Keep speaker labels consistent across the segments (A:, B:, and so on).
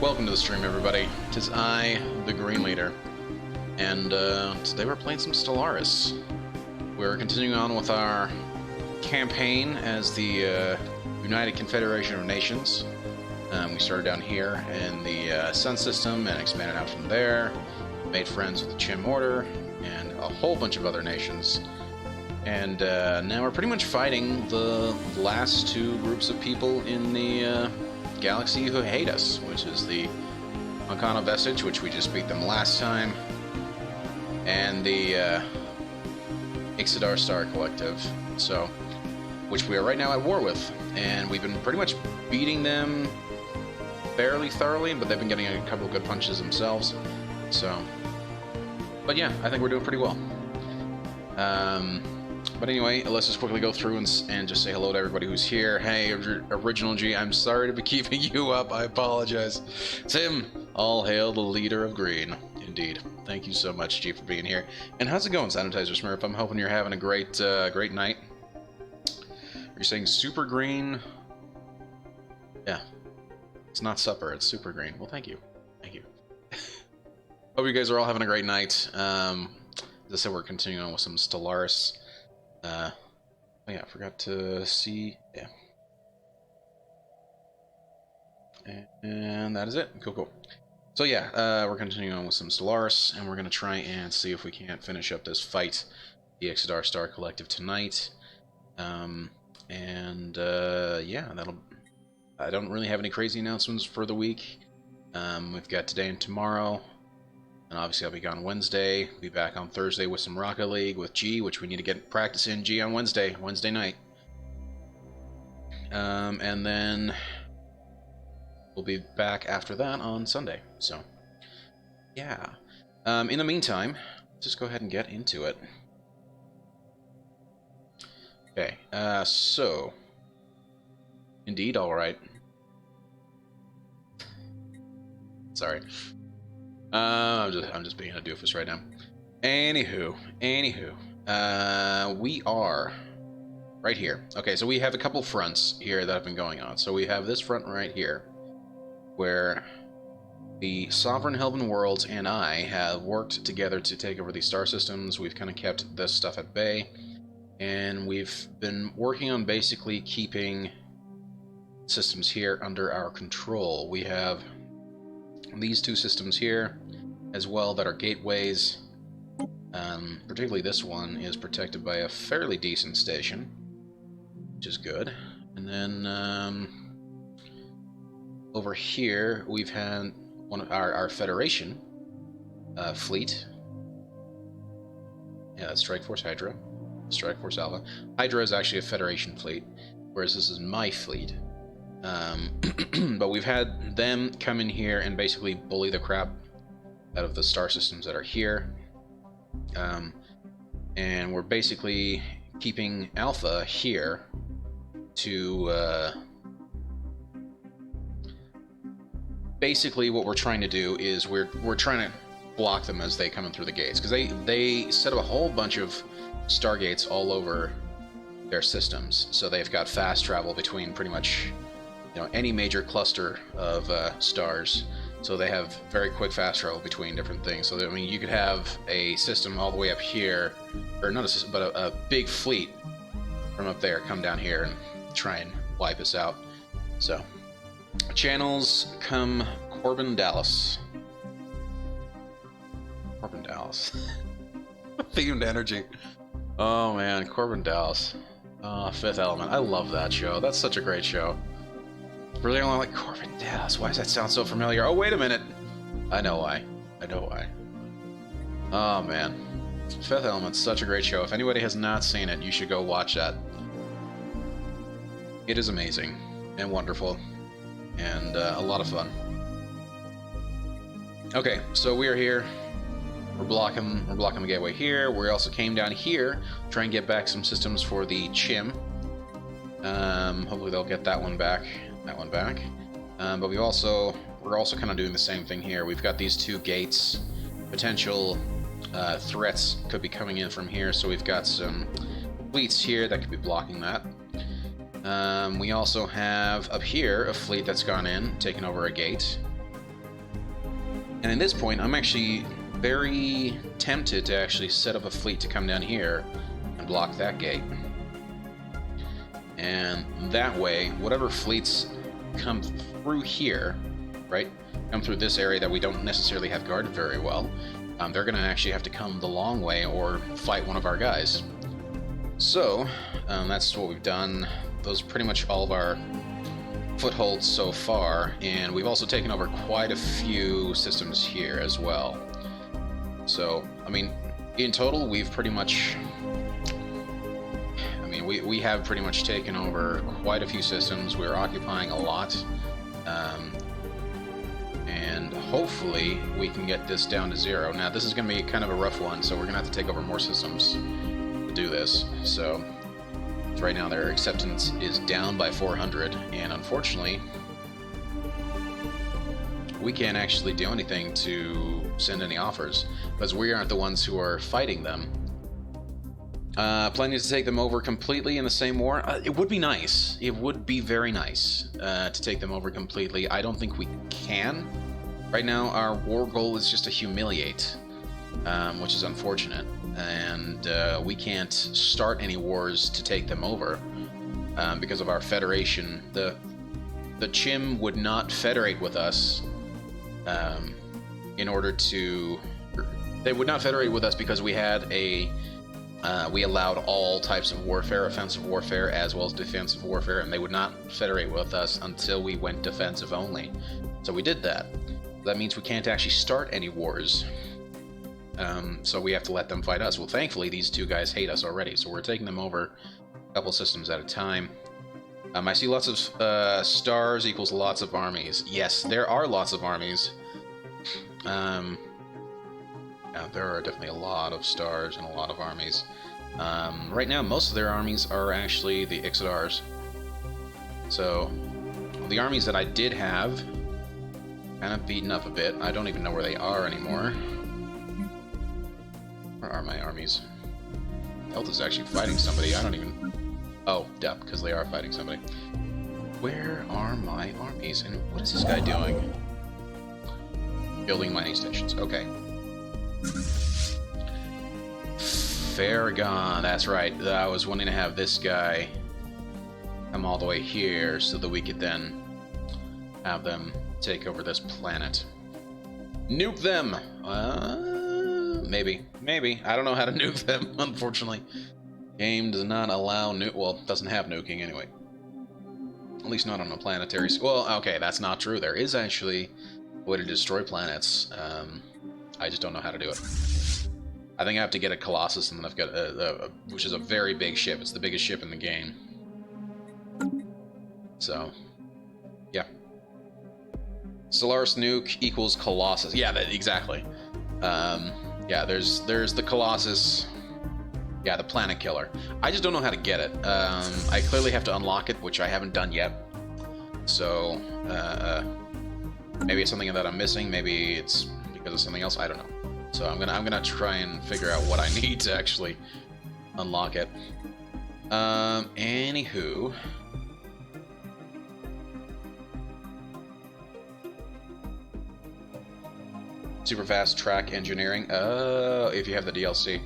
A: Welcome to the stream, everybody. Tis I, the Green Leader, and today we're playing some Stellaris. We're continuing on with our campaign as the United Confederation of Nations. We started down here in the Sun System and expanded out from there, made friends with the Chim Order, and a whole bunch of other nations. And now we're pretty much fighting the last two groups of people in the galaxy who hate us, which is the Akkano Vestige, which we just beat them last time, and the Ix'idar Star Collective, so which we are right now at war with, and we've been pretty much beating them fairly thoroughly, but they've been getting a couple of good punches themselves. So, but yeah, I think we're doing pretty well. But anyway, let's just quickly go through and just say hello to everybody who's here. Hey, Original G, I'm sorry to be keeping you up. I apologize. Tim, all hail the leader of green. Indeed. Thank you so much, G, for being here. And how's it going, Sanitizer Smurf? I'm hoping you're having a great great night. You're saying super green? Yeah. It's not supper, it's super green. Well, thank you. Thank you. Hope you guys are all having a great night. As I said, we're continuing on with some Stellaris. Oh yeah, I forgot to see. Yeah. And that is it. Cool. So yeah, we're continuing on with some Stellaris, and we're gonna try and see if we can't finish up this fight, the Ix'idar Star Collective, tonight. Yeah, that'll. I don't really have any crazy announcements for the week. We've got today and tomorrow. And obviously I'll be gone Wednesday. Be back on Thursday with some Rocket League with G, which we need to get practice in G on Wednesday night. And then we'll be back after that on Sunday. So, yeah. In the meantime, just go ahead and get into it. Okay, so... Indeed, alright. Sorry. I'm just being a doofus right now. Anywho, we are right here. Okay, so we have a couple fronts here that have been going on. So we have this front right here, where the Sovereign Helven Worlds and I have worked together to take over these star systems. We've kind of kept this stuff at bay, and we've been working on basically keeping systems here under our control. We have these two systems here as well that are gateways. Particularly this one is protected by a fairly decent station, which is good. And then over here we've had one of our Federation fleet. Yeah, that's Strike Force Hydra, Strike Force Alpha. Hydra is actually a Federation fleet, whereas this is my fleet. But we've had them come in here and basically bully the crap out of the star systems that are here. And we're basically keeping Alpha here to... basically what we're trying to do is we're trying to block them as they come in through the gates. Because they set up a whole bunch of stargates all over their systems. So they've got fast travel between pretty much... any major cluster of stars, so they have very quick fast travel between different things. So that, I mean, you could have a system all the way up here, or not a system, but a big fleet from up there come down here and try and wipe us out. So, channels come Corbin Dallas. Corbin Dallas. Themed energy. Oh man, Corbin Dallas. Fifth Element. I love that show. That's such a great show. Really, I'm like, Corbin Dallas, why does that sound so familiar? Oh, wait a minute. I know why. Oh, man. Fifth Element's such a great show. If anybody has not seen it, you should go watch that. It is amazing and wonderful and a lot of fun. Okay, so we are here. We're blocking the gateway here. We also came down here to try and get back some systems for the Chim. Hopefully they'll get that one back. But we're also kind of doing the same thing here. We've got these two gates. Potential threats could be coming in from here, so we've got some fleets here that could be blocking that. We also have up here a fleet that's gone in, taken over a gate. And at this point, I'm actually very tempted to actually set up a fleet to come down here and block that gate. And that way, whatever fleets come through here, right, come through this area that we don't necessarily have guarded very well, they're going to actually have to come the long way or fight one of our guys. So, that's what we've done. Those are pretty much all of our footholds so far, and we've also taken over quite a few systems here as well. So, I mean, in total, we've pretty much... I mean, we have pretty much taken over quite a few systems. We're occupying a lot. And hopefully we can get this down to 0. Now, this is going to be kind of a rough one, so we're going to have to take over more systems to do this. So, right now their acceptance is down by 400, and unfortunately, we can't actually do anything to send any offers, because we aren't the ones who are fighting them. Planning to take them over completely in the same war? It would be nice. It would be very nice to take them over completely. I don't think we can. Right now, our war goal is just to humiliate, which is unfortunate. And we can't start any wars to take them over because of our Federation. The Chim would not federate with us in order to... They would not federate with us because we had a... we allowed all types of warfare, offensive warfare as well as defensive warfare, and they would not federate with us until we went defensive only. So we did that. That means we can't actually start any wars. So we have to let them fight us. Well, thankfully, these two guys hate us already, so we're taking them over a couple systems at a time. I see lots of stars equals lots of armies. Yes, there are lots of armies. Yeah, there are definitely a lot of stars and a lot of armies. Right now, most of their armies are actually the Ix'idars. So, the armies that I did have, kind of beaten up a bit. I don't even know where they are anymore. Where are my armies? Health is actually fighting somebody. I don't even... Oh, duh, because they are fighting somebody. Where are my armies? And what is this guy doing? Building mining stations. Okay. Farragon, that's right. I was wanting to have this guy come all the way here so that we could then have them take over this planet. Nuke them! Maybe. I don't know how to nuke them, unfortunately. Game does not allow well, doesn't have nuking anyway. At least not on a planetary... Well, okay, that's not true. There is actually a way to destroy planets. I just don't know how to do it. I think I have to get a Colossus, and then I've got which is a very big ship. It's the biggest ship in the game. So, yeah. Stellaris nuke equals Colossus. Yeah, exactly. Yeah, there's the Colossus. Yeah, the planet killer. I just don't know how to get it. I clearly have to unlock it, which I haven't done yet. So, maybe it's something that I'm missing. Maybe it's because of something else. I don't know. So I'm gonna try and figure out what I need to actually unlock it. Anywho. Super fast track engineering. If you have the DLC.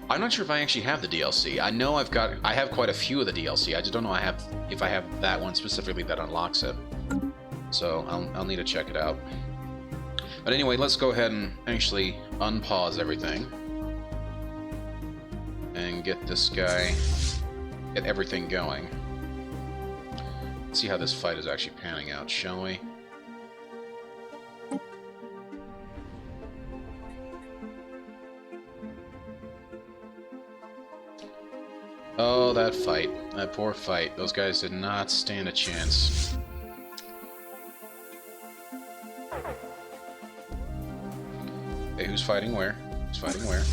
A: I'm not sure if I actually have the DLC. I know I have quite a few of the DLC. I just don't know if I have that one specifically that unlocks it. So I'll need to check it out. But anyway, let's go ahead and actually unpause everything and get this guy, get everything going. Let's see how this fight is actually panning out, shall we? Oh, that fight. That poor fight. Those guys did not stand a chance. Okay, who's fighting where? Who's fighting where?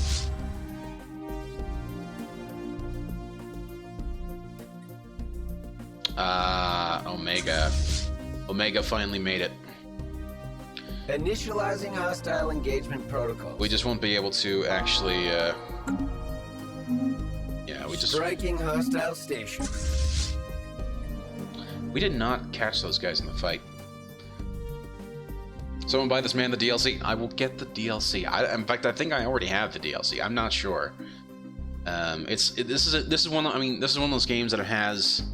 A: Omega. Omega finally made it.
B: Initializing hostile engagement protocol.
A: We just won't be able to actually, yeah, we just...
B: Striking hostile station.
A: We did not catch those guys in the fight. Someone buy this man the DLC. I will get the DLC. In fact, I think I already have the DLC. I'm not sure. This is one. I mean, this is one of those games that has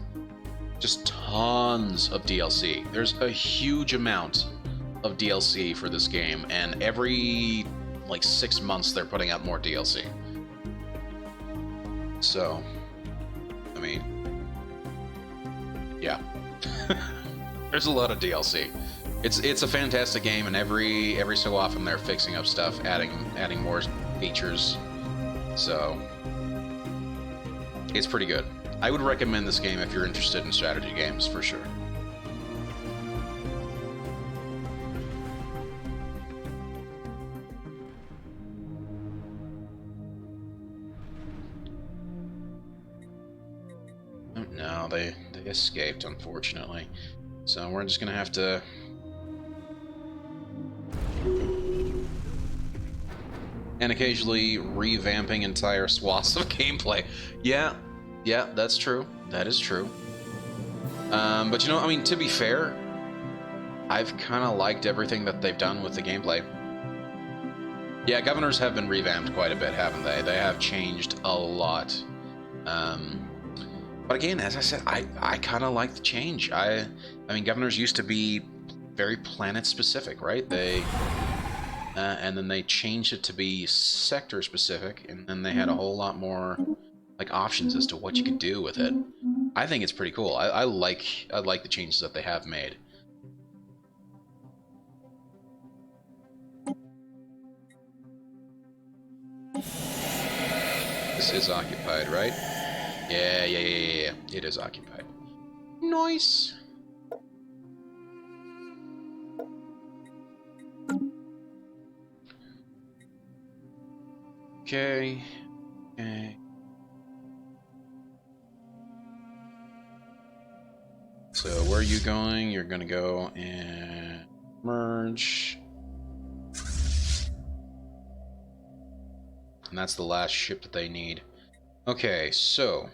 A: just tons of DLC. There's a huge amount of DLC for this game, and every like 6 months they're putting out more DLC. So, I mean, yeah, there's a lot of DLC. It's a fantastic game, and every so often they're fixing up stuff, adding more features. So, it's pretty good. I would recommend this game if you're interested in strategy games, for sure. No, they escaped, unfortunately. So we're just gonna have to... and occasionally revamping entire swaths of gameplay. Yeah, that's true. That is true. But you know, I mean, to be fair, I've kind of liked everything that they've done with the gameplay. Yeah, governors have been revamped quite a bit, haven't they? They have changed a lot. But again, as I said, I kind of like the change. I mean, governors used to be very planet-specific, right? And then they changed it to be sector-specific, and then they had a whole lot more like options as to what you could do with it. I think it's pretty cool. I like the changes that they have made. This is occupied, right? Yeah. It is occupied. Nice. Okay. So where are you going? You're gonna go and merge. And that's the last ship that they need. Okay, so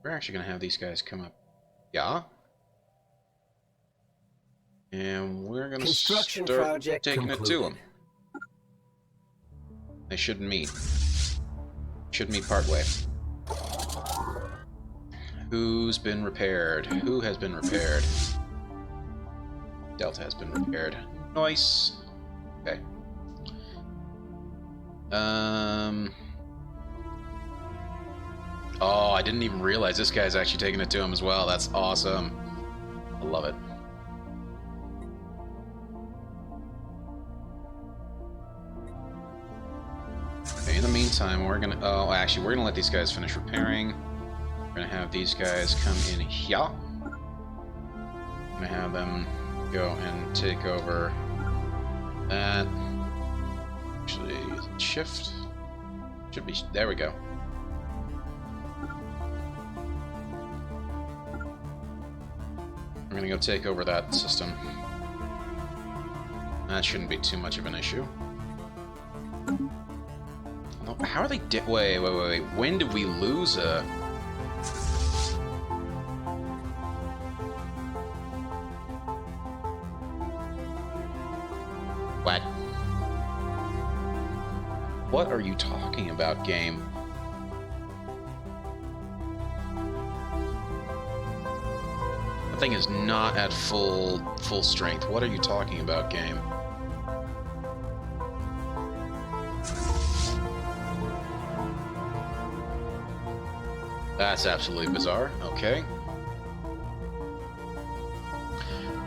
A: we're actually gonna have these guys come up. Yeah. And we're gonna start taking it to them. They should meet. Should meet partway. Who's been repaired? Who has been repaired? Delta has been repaired. Nice. Okay. Oh, I didn't even realize this guy's actually taking it to him as well. That's awesome. I love it. Okay, in the meantime, we're gonna... oh, actually, we're gonna let these guys finish repairing. We're gonna have these guys come in here. I'm gonna have them go and take over that. Actually, shift. Should be... there we go. We're gonna go take over that system. That shouldn't be too much of an issue. How are they wait. When did we lose a... what? What are you talking about, game? The thing is not at full strength. What are you talking about, game? That's absolutely bizarre. Okay.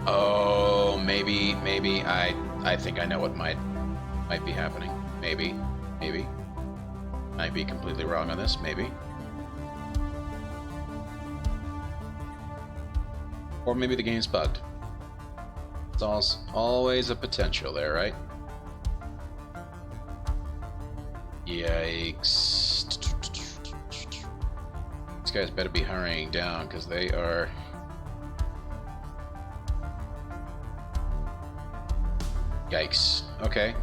A: Oh, maybe I think I know what might be happening. Maybe. Might be completely wrong on this. Maybe. Or maybe the game's bugged. It's always a potential there, right? Yikes. These guys better be hurrying down, because they are... yikes. Okay.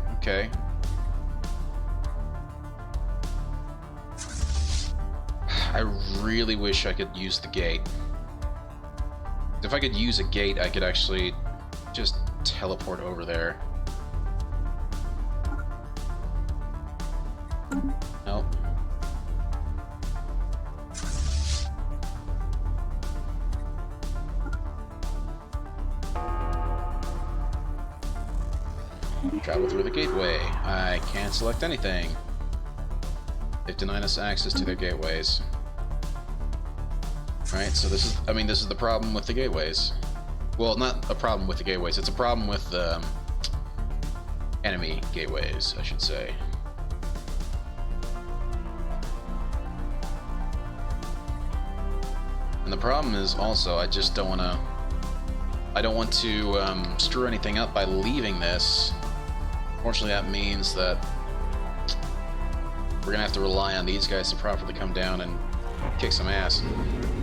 A: I really wish I could use the gate. If I could use a gate, I could actually just teleport over there. Nope. Travel through the gateway. I can't select anything. They've denied us access to their gateways. Right, so this is the problem with the gateways. Well, not a problem with the gateways, it's a problem with the enemy gateways, I should say. And the problem is also, I don't want to screw anything up by leaving this. Unfortunately, that means that we're gonna have to rely on these guys to properly come down and kick some ass,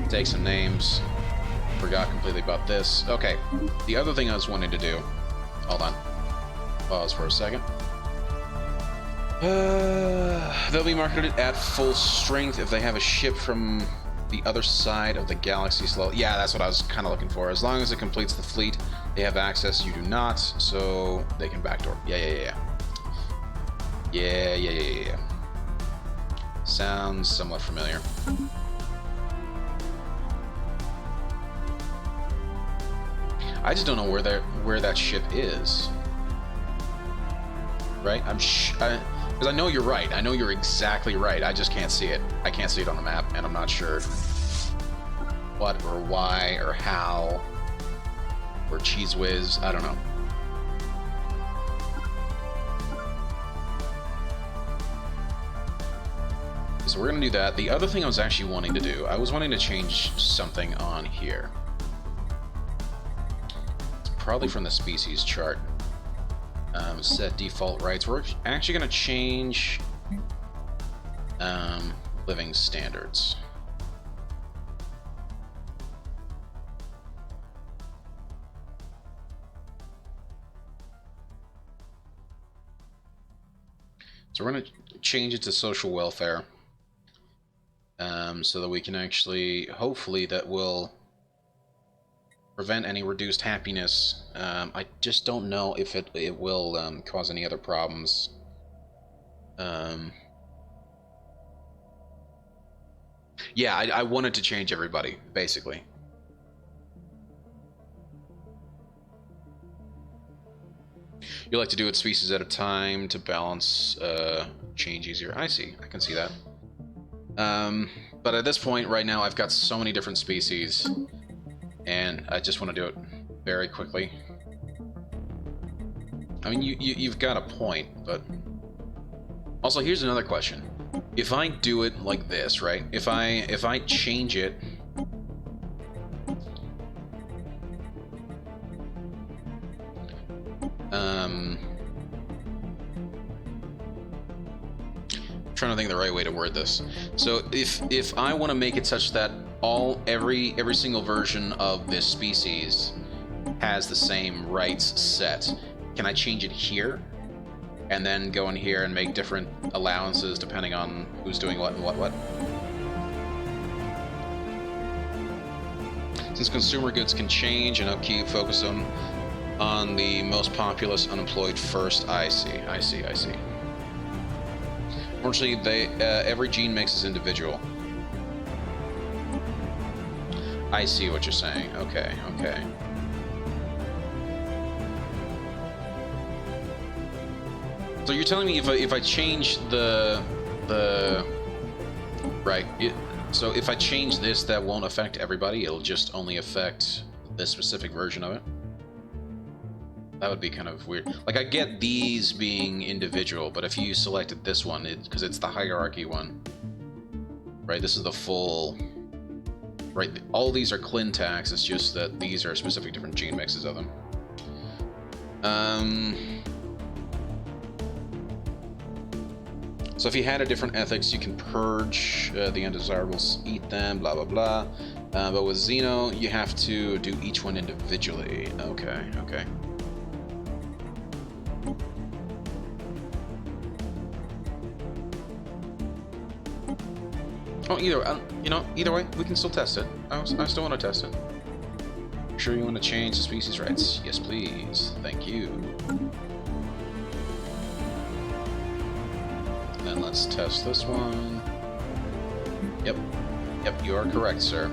A: take some names. Forgot completely about this. Okay, the other thing I was wanting to do. Hold on. Pause for a second. They'll be marketed at full strength if they have a ship from the other side of the galaxy slow. Yeah, that's what I was kind of looking for. As long as it completes the fleet, they have access. You do not, so they can backdoor. Yeah. Sounds somewhat familiar. I just don't know where that ship is. Right? Because I know you're right. I know you're exactly right. I just can't see it. I can't see it on the map, and I'm not sure what or why or how or cheese whiz. I don't know. So we're gonna do that. The other thing I was actually wanting to do, I was wanting to change something on here. It's probably from the species chart. Set default rights. We're actually gonna change living standards. So we're gonna change it to social welfare. So that we can actually, hopefully that will prevent any reduced happiness. I just don't know if it will cause any other problems. Yeah, I wanted to change everybody, basically. You like to do it species at a time to balance change easier. I see, I can see that. But at this point, right now, I've got so many different species, and I just want to do it very quickly. I mean, you've got a point, but... Also, here's another question. If I do it like this, right? If I change it... trying to think of the right way to word this. So if I want to make it such that every single version of this species has the same rights set, can I change it here and then go in here and make different allowances depending on who's doing what and what? Since consumer goods can change and upkeep, focus on the most populous unemployed first. I see. Unfortunately, every gene mix is individual. I see what you're saying. Okay. So you're telling me if I change the right, so if I change this, that won't affect everybody. It'll just only affect this specific version of it. That would be kind of weird. Like, I get these being individual, but if you selected this one, because it's the hierarchy one, right? This is the full, right? All these are Clintax. It's just that these are specific different gene mixes of them. So if you had a different ethics, you can purge the undesirables, eat them, blah blah blah. But with Xeno, you have to do each one individually. Okay. Oh, either way, we can still test it. I still want to test it. Sure you want to change the species rights? Yes, please. Thank you. Then let's test this one. Yep. Yep, you are correct, sir.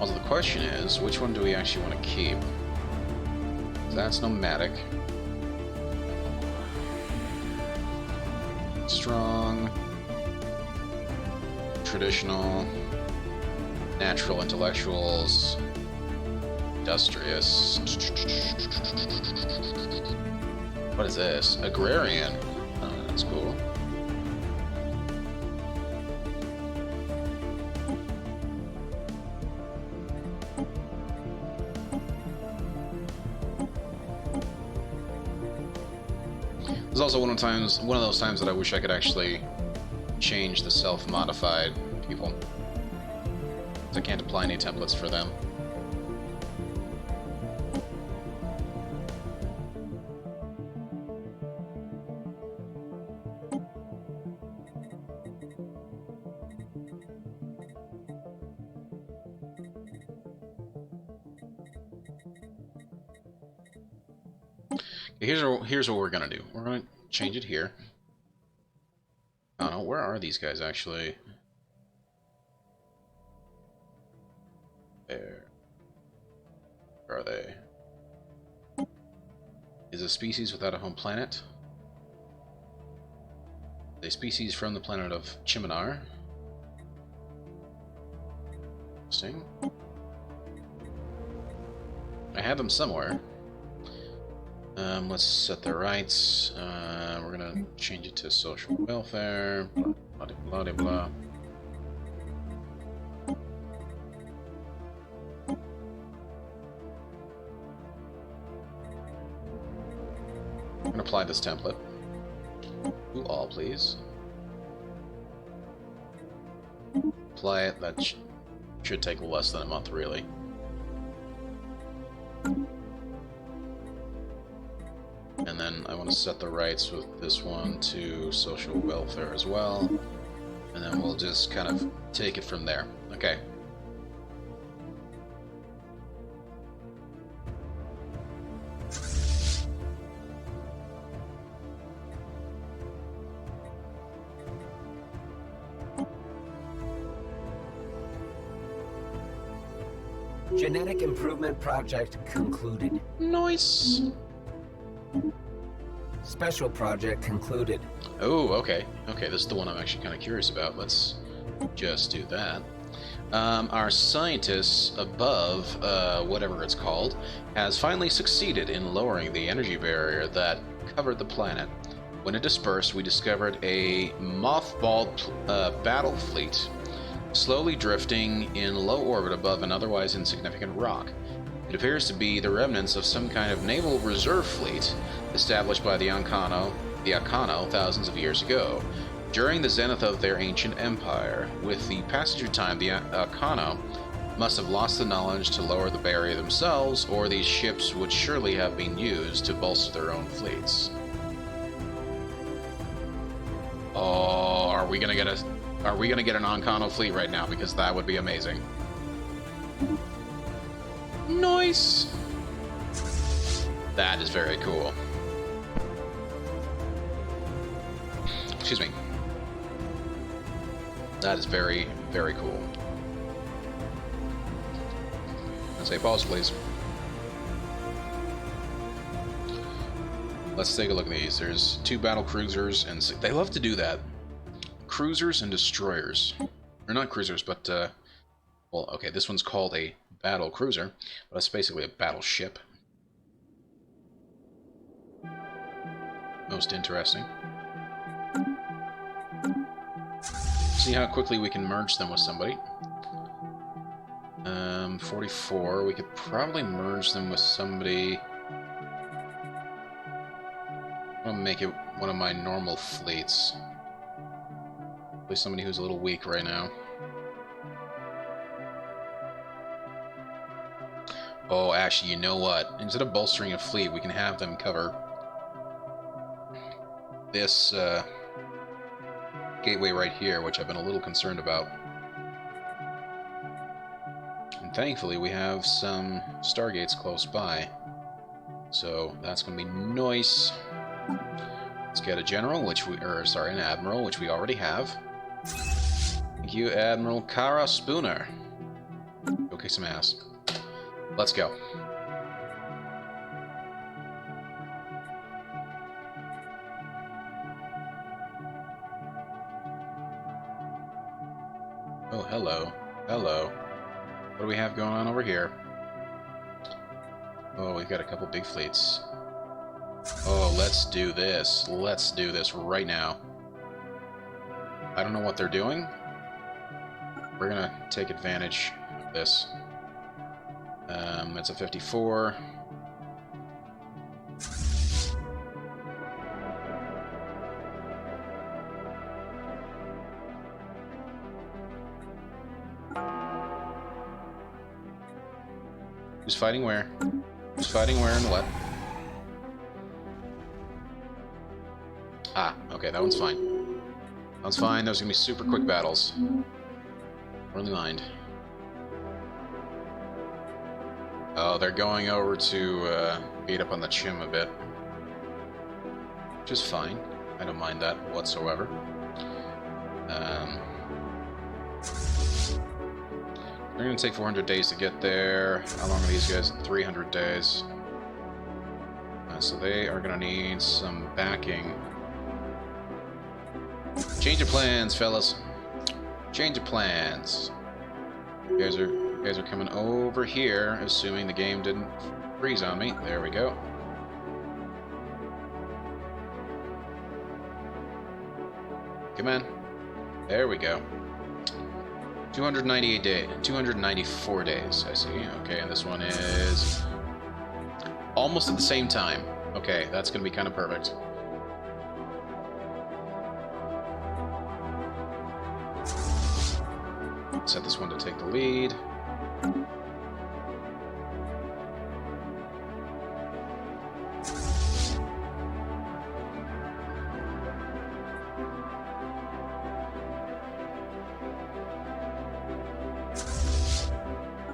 A: Also, the question is, which one do we actually want to keep? That's nomadic. Strong. Traditional. Natural intellectuals. Industrious. What is this? Agrarian. Oh, that's cool. There's also one of those times that I wish I could actually change the self-modified people. I can't apply any templates for them. Here's what we're gonna do. We're gonna change it here. I don't know, where are these guys actually? There. Where are they? Is a species without a home planet? A species from the planet of Chiminar. Interesting. I had them somewhere. Let's set their rights. We're gonna change it to social welfare. Blah blah blah blah. I'm gonna apply this template. To all, please. Apply it. That should take less than a month, really. And then I want to set the rights with this one to social welfare as well. And then we'll just kind of take it from there. Okay.
B: Genetic improvement project concluded.
A: Nice.
B: Special project concluded.
A: Oh, okay. Okay, this is the one I'm actually kind of curious about. Let's just do that. Our scientists above, whatever it's called, has finally succeeded in lowering the energy barrier that covered the planet. When it dispersed, we discovered a mothballed battle fleet, slowly drifting in low orbit above an otherwise insignificant rock. It appears to be the remnants of some kind of naval reserve fleet established by the Akkano thousands of years ago, during the zenith of their ancient empire. With the passage of time, the Akkano must have lost the knowledge to lower the barrier themselves, or these ships would surely have been used to bolster their own fleets. Oh, are we gonna get an Akkano fleet right now? Because that would be amazing. Nice! That is very cool. Excuse me. That is very, very cool. I'll say pause, please. Let's take a look at these. There's 2 battle cruisers, and they love to do that. Cruisers and destroyers. Or not cruisers, but, well, okay, this one's called a battle cruiser, but it's basically a battleship. Most interesting. See how quickly we can merge them with somebody. 44. We could probably merge them with somebody. I'm gonna make it one of my normal fleets. Probably somebody who's a little weak right now. Oh, actually, you know what? Instead of bolstering a fleet, we can have them cover this gateway right here, which I've been a little concerned about. And thankfully, we have some stargates close by. So that's going to be nice. Let's get a general, an admiral, which we already have. Thank you, Admiral Kara Spooner. Go kick some ass. Let's go. Oh, hello. Hello. What do we have going on over here? Oh, we've got a couple big fleets. Oh, let's do this. Let's do this right now. I don't know what they're doing. We're gonna take advantage of this. It's a 54. Who's fighting where? Who's fighting where and what? Ah, okay, that one's fine. That one's fine. Those are gonna be super quick battles. Really mind. Oh, they're going over to beat up on the Chim a bit. Which is fine. I don't mind that whatsoever. They're going to take 400 days to get there. How long are these guys? 300 days. So they are going to need some backing. Change of plans, fellas. Change of plans. You guys are coming over here, assuming the game didn't freeze on me. There we go. Come on. There we go. 298 days. 294 days, I see. Okay, and this one is almost at the same time. Okay, that's going to be kind of perfect. Set this one to take the lead.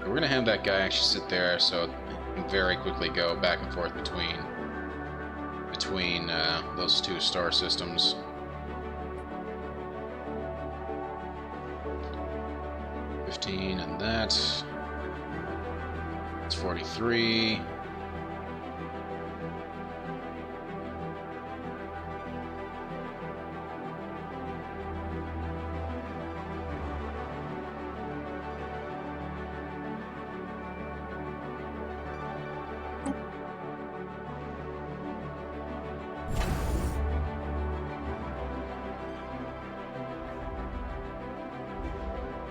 A: We're going to have that guy actually sit there so it can very quickly go back and forth between those two star systems. And that. It's 43.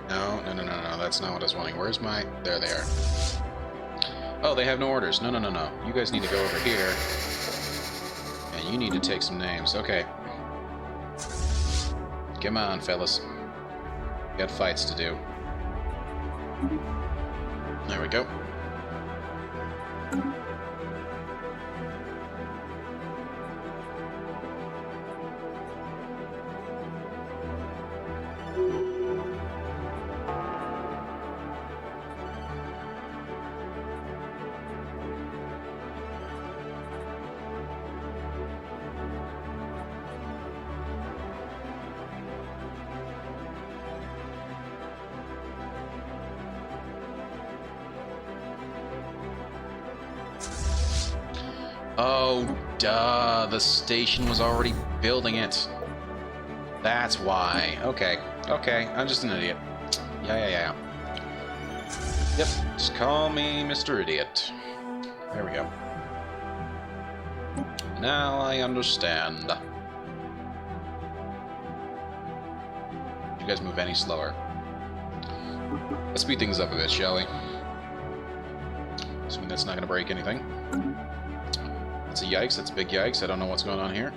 A: No, that's not what I was wanting. Where's my... There they are. Oh, they have no orders. No. You guys need to go over here. And you need to take some names. Okay. Come on, fellas. We got fights to do. There we go. Oh, duh. The station was already building it. That's why. Okay. I'm just an idiot. Yeah. Yep. Just call me Mr. Idiot. There we go. Now I understand. You guys move any slower. Let's speed things up a bit, shall we? Assuming that's not going to break anything. That's a yikes. That's a big yikes. I don't know what's going on here.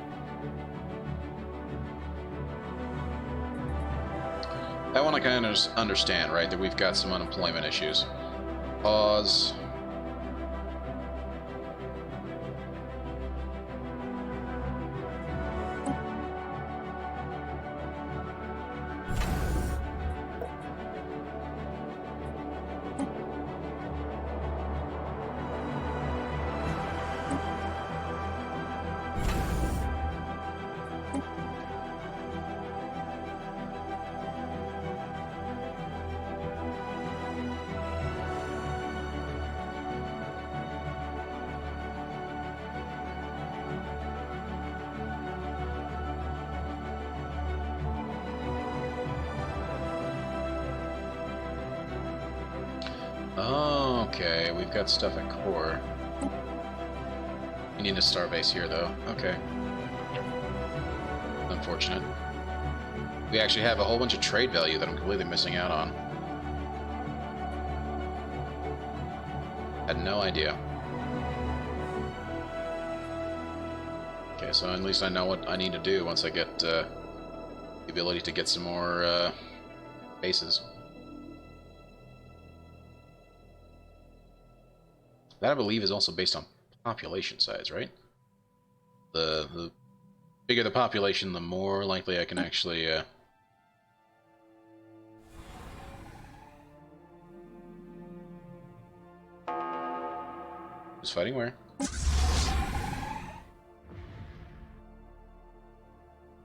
A: That one I kind of understand, right? That we've got some unemployment issues. Pause. Okay, we've got stuff at core. We need a starbase here, though. Okay. Unfortunate. We actually have a whole bunch of trade value that I'm completely missing out on. Had no idea. Okay, so at least I know what I need to do once I get the ability to get some more bases. That, I believe, is also based on population size, right? The bigger the population, the more likely I can actually... Who's fighting where?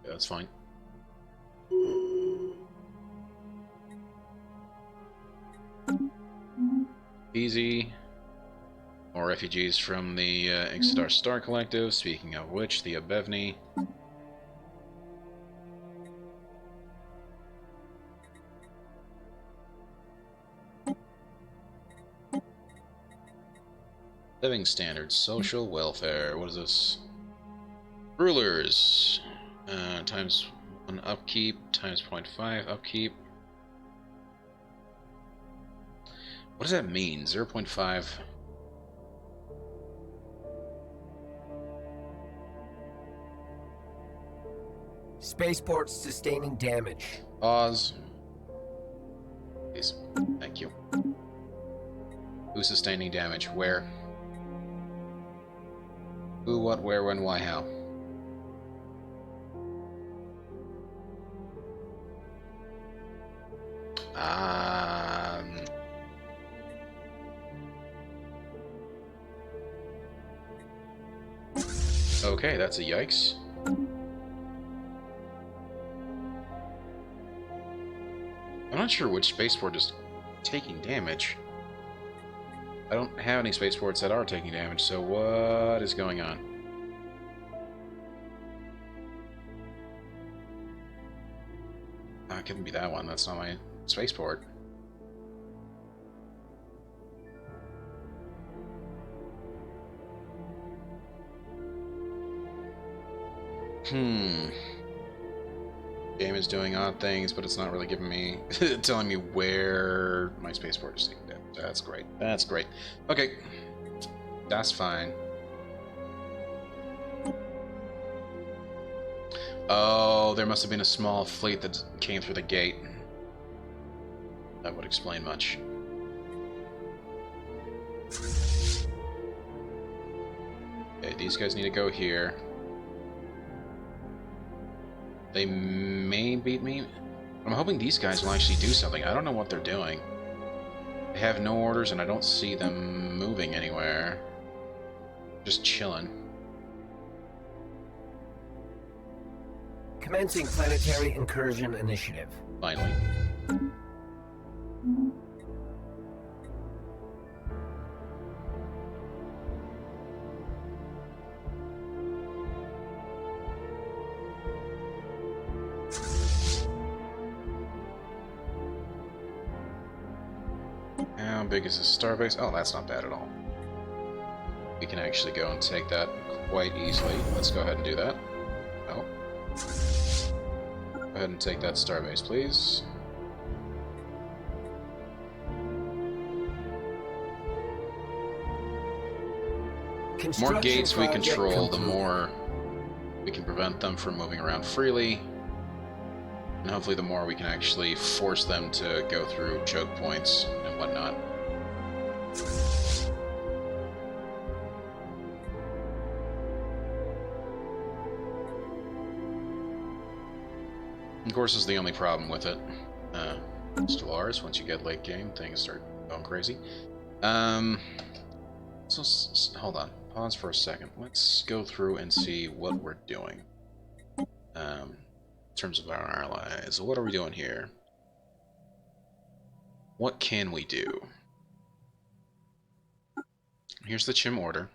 A: Yeah, that's fine. Easy. More refugees from the Ix'idar Star Collective. Speaking of which, the Abevni. Living standards, social welfare. What is this? Rulers. Times 1 upkeep, times 0.5 upkeep. What does that mean? 0.5.
B: Spaceports sustaining damage.
A: Pause. Please. Thank you. Who's sustaining damage? Where? Who, what, where, when, why, how? Okay, that's a yikes. I'm not sure which spaceport is taking damage. I don't have any spaceports that are taking damage, so what is going on? It couldn't be that one. That's not my spaceport. Game is doing odd things, but it's not really giving me, telling me where my spaceport is taking damage. That's great. That's great. Okay. That's fine. Oh, there must have been a small fleet that came through the gate. That would explain much. Okay, these guys need to go here. They may beat me. I'm hoping these guys will actually do something. I don't know what they're doing. They have no orders, and I don't see them moving anywhere. Just chilling.
B: Commencing planetary incursion initiative.
A: Finally. How big is this starbase? Oh, that's not bad at all. We can actually go and take that quite easily. Let's go ahead and do that. Oh. Go ahead and take that starbase, please. The more gates we control, the more we can prevent them from moving around freely. And hopefully the more we can actually force them to go through choke points and whatnot. Of course, this is the only problem with it. Stellaris, once you get late game, things start going crazy. So, hold on. Pause for a second. Let's go through and see what we're doing. In terms of our allies. What are we doing here? What can we do? Here's the Chim order.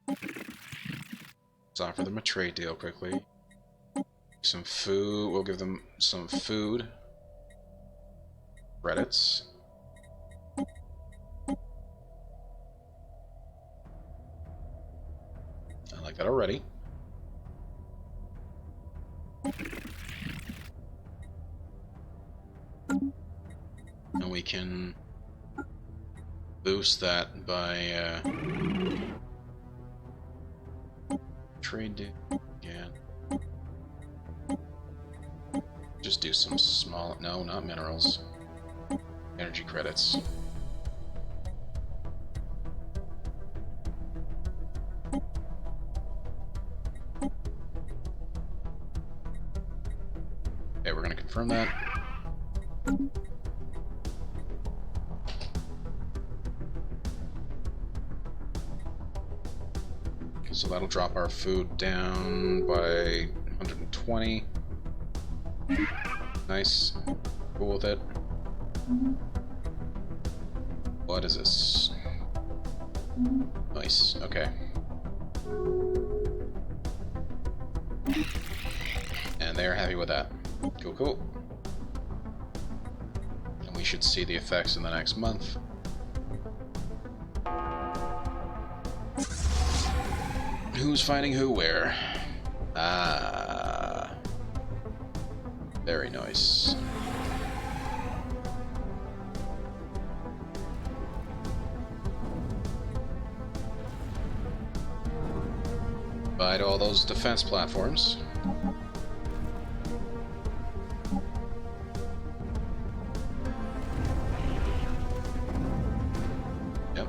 A: Let's offer them a trade deal quickly. Some food. We'll give them some food. Credits. that already. And we can boost that by trade again. Just do some small, no, not minerals. Energy credits. Okay, we're gonna confirm that. So that'll drop our food down by 120. Nice. Cool with it. What is this? Nice. Okay. And they're happy with that. Cool, cool. And we should see the effects in the next month. Who's fighting who where? Ah. Very nice. Buy all those defense platforms. Yep.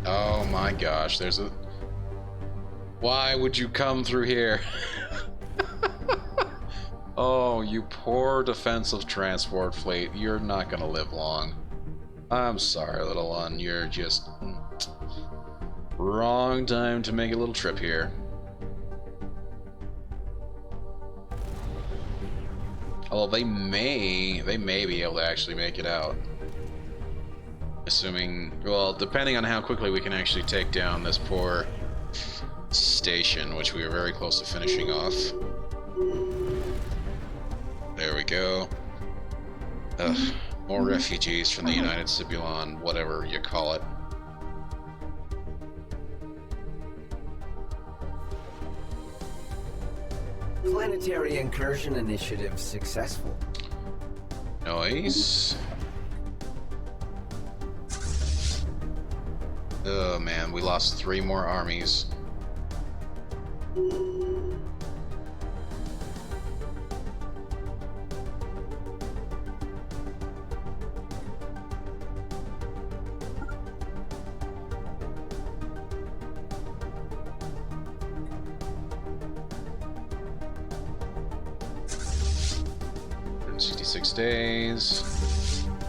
A: Oh my gosh, there's a... Why would you come through here? Oh, you poor defensive transport fleet. You're not gonna live long. I'm sorry, little one. You're just... wrong time to make a little trip here. Although they may be able to actually make it out. Assuming, well, depending on how quickly we can actually take down this poor station, which we are very close to finishing off. There we go. Ugh, more refugees from the United Cibulon, whatever you call it.
B: Planetary incursion initiative successful.
A: Nice. Oh man, we lost 3 more armies. Days,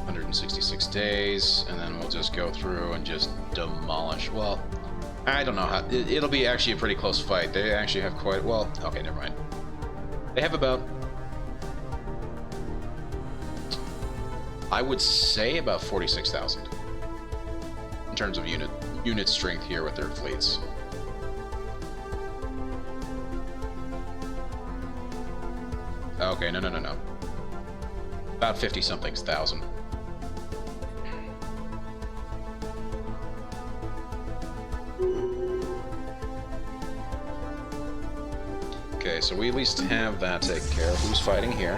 A: 166 days, and then we'll just go through and just demolish. Well, I don't know how. It'll be actually a pretty close fight. They actually have quite. Well, okay, never mind. They have about, I would say, about 46,000 in terms of unit strength here with their fleets. Okay, no. About 50-something thousand. Okay, so we at least have that taken care of. Who's fighting here?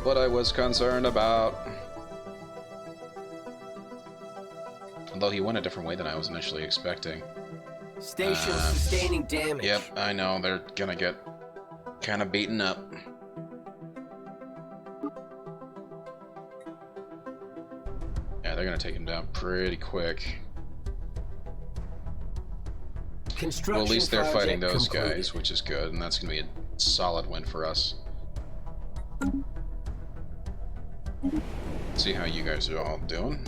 A: What I was concerned about. Although he went a different way than I was initially expecting.
B: Station sustaining damage.
A: Yep, I know. They're gonna get kind of beaten up. Yeah, they're gonna take him down pretty quick. Well, at least they're fighting those guys, which is good, and that's gonna be a solid win for us. See how you guys are all doing.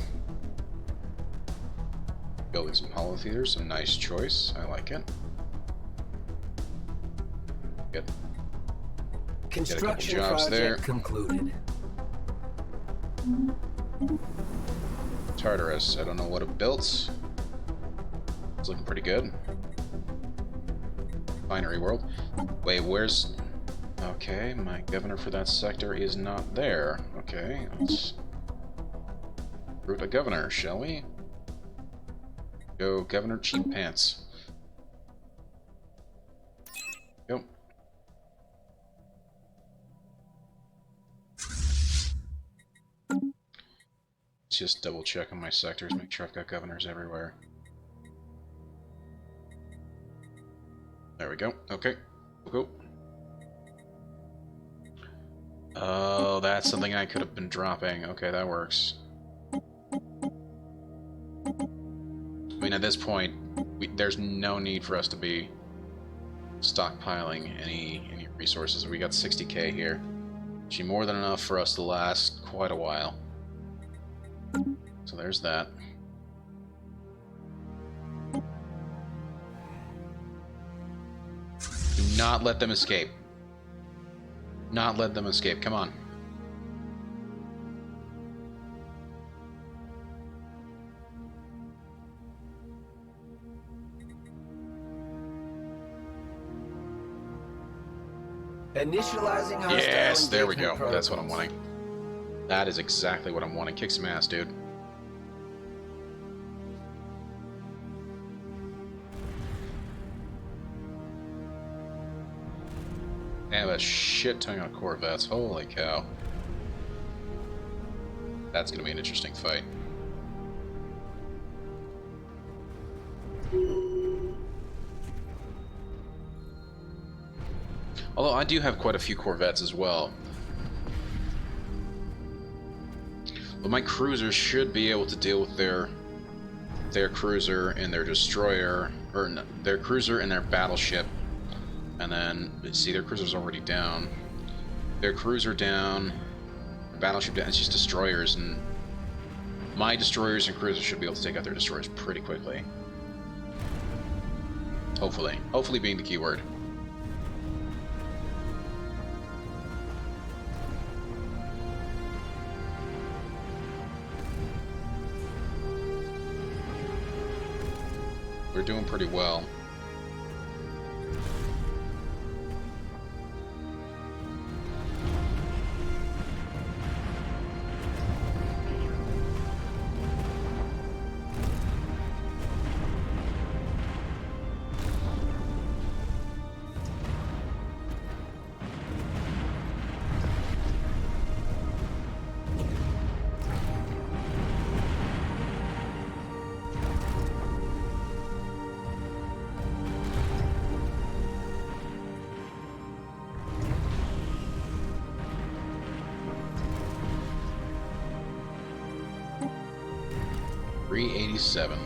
A: Building some hollow theaters, a nice choice. I like it. Good.
B: Construction
A: jobs
B: project
A: there.
B: concluded.
A: Tartarus, I don't know what it built. It's looking pretty good. Binary world. Wait, where's... Okay, my governor for that sector is not there. Okay, let's recruit a governor, shall we? Go, Governor Cheap Pants. Go. Let's just double check on my sectors, make sure I've got governors everywhere. There we go. Okay. Go. Oh, that's something I could have been dropping. Okay, that works. I mean, at this point, there's no need for us to be stockpiling any resources. We got 60k here. Actually, more than enough for us to last quite a while. So there's that. Do not let them escape. Not let them escape. Come on.
B: Initializing hostile
A: Yes, there we go.
B: engagement
A: That's what I'm
B: protocols.
A: wanting. That is exactly what I'm wanting. Kick some ass, dude. They have a shit ton of Corvettes. Holy cow. That's gonna be an interesting fight. Although I do have quite a few Corvettes as well. But my cruisers should be able to deal with their cruiser and their destroyer, or no, their cruiser and their battleship. And then, see, their cruiser's already down. Their cruiser down, battleship down, it's just destroyers, and my destroyers and cruisers should be able to take out their destroyers pretty quickly. Hopefully. Hopefully being the key word. We're doing pretty well. .387.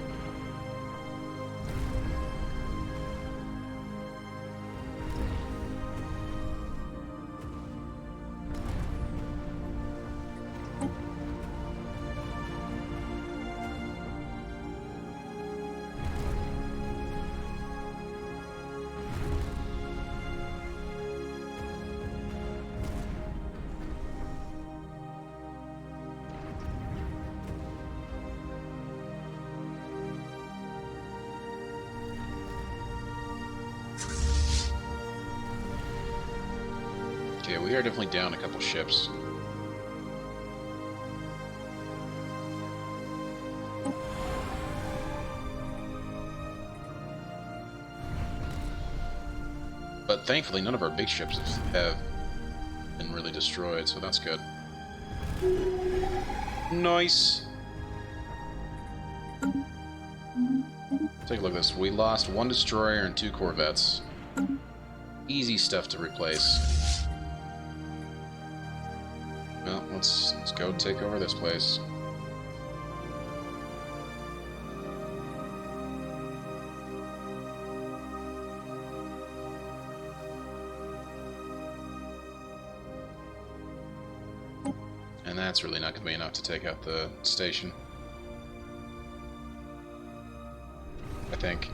A: Okay, we are definitely down a couple ships. But thankfully, none of our big ships have been really destroyed, so that's good. Nice! Take a look at this. We lost 1 destroyer and 2 corvettes. Easy stuff to replace. Well, let's go take over this place. And that's really not going to be enough to take out the station, I think.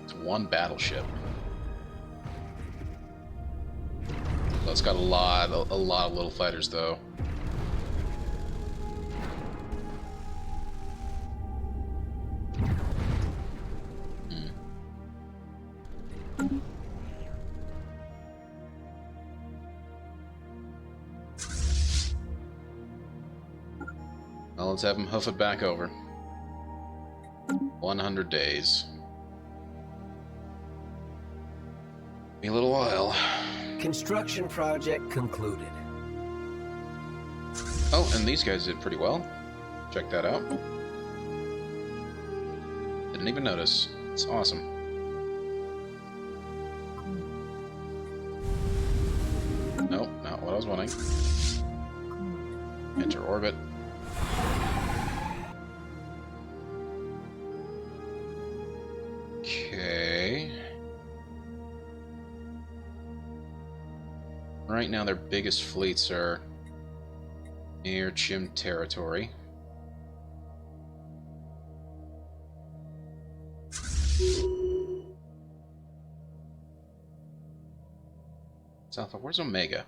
A: It's 1 battleship. So it's got a lot of little fighters, though. let's have him hoof it back over. 100 days. Be a little while.
B: Construction project concluded.
A: Oh, and these guys did pretty well. Check that out. Didn't even notice. It's awesome. Nope, not what I was wanting. Enter orbit. Okay. Right now, their biggest fleets are near Chim territory. Alpha, where's Omega?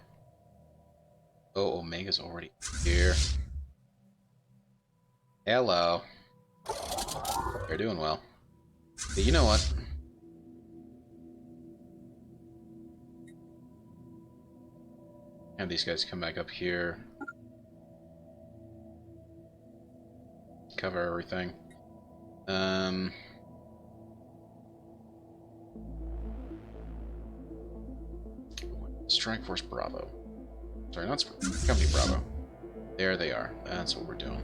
A: Oh, Omega's already here. Hello. They're doing well. But you know what? Have these guys come back up here. Cover everything. Strike Force Bravo. Sorry, not Company Bravo. There they are. That's what we're doing.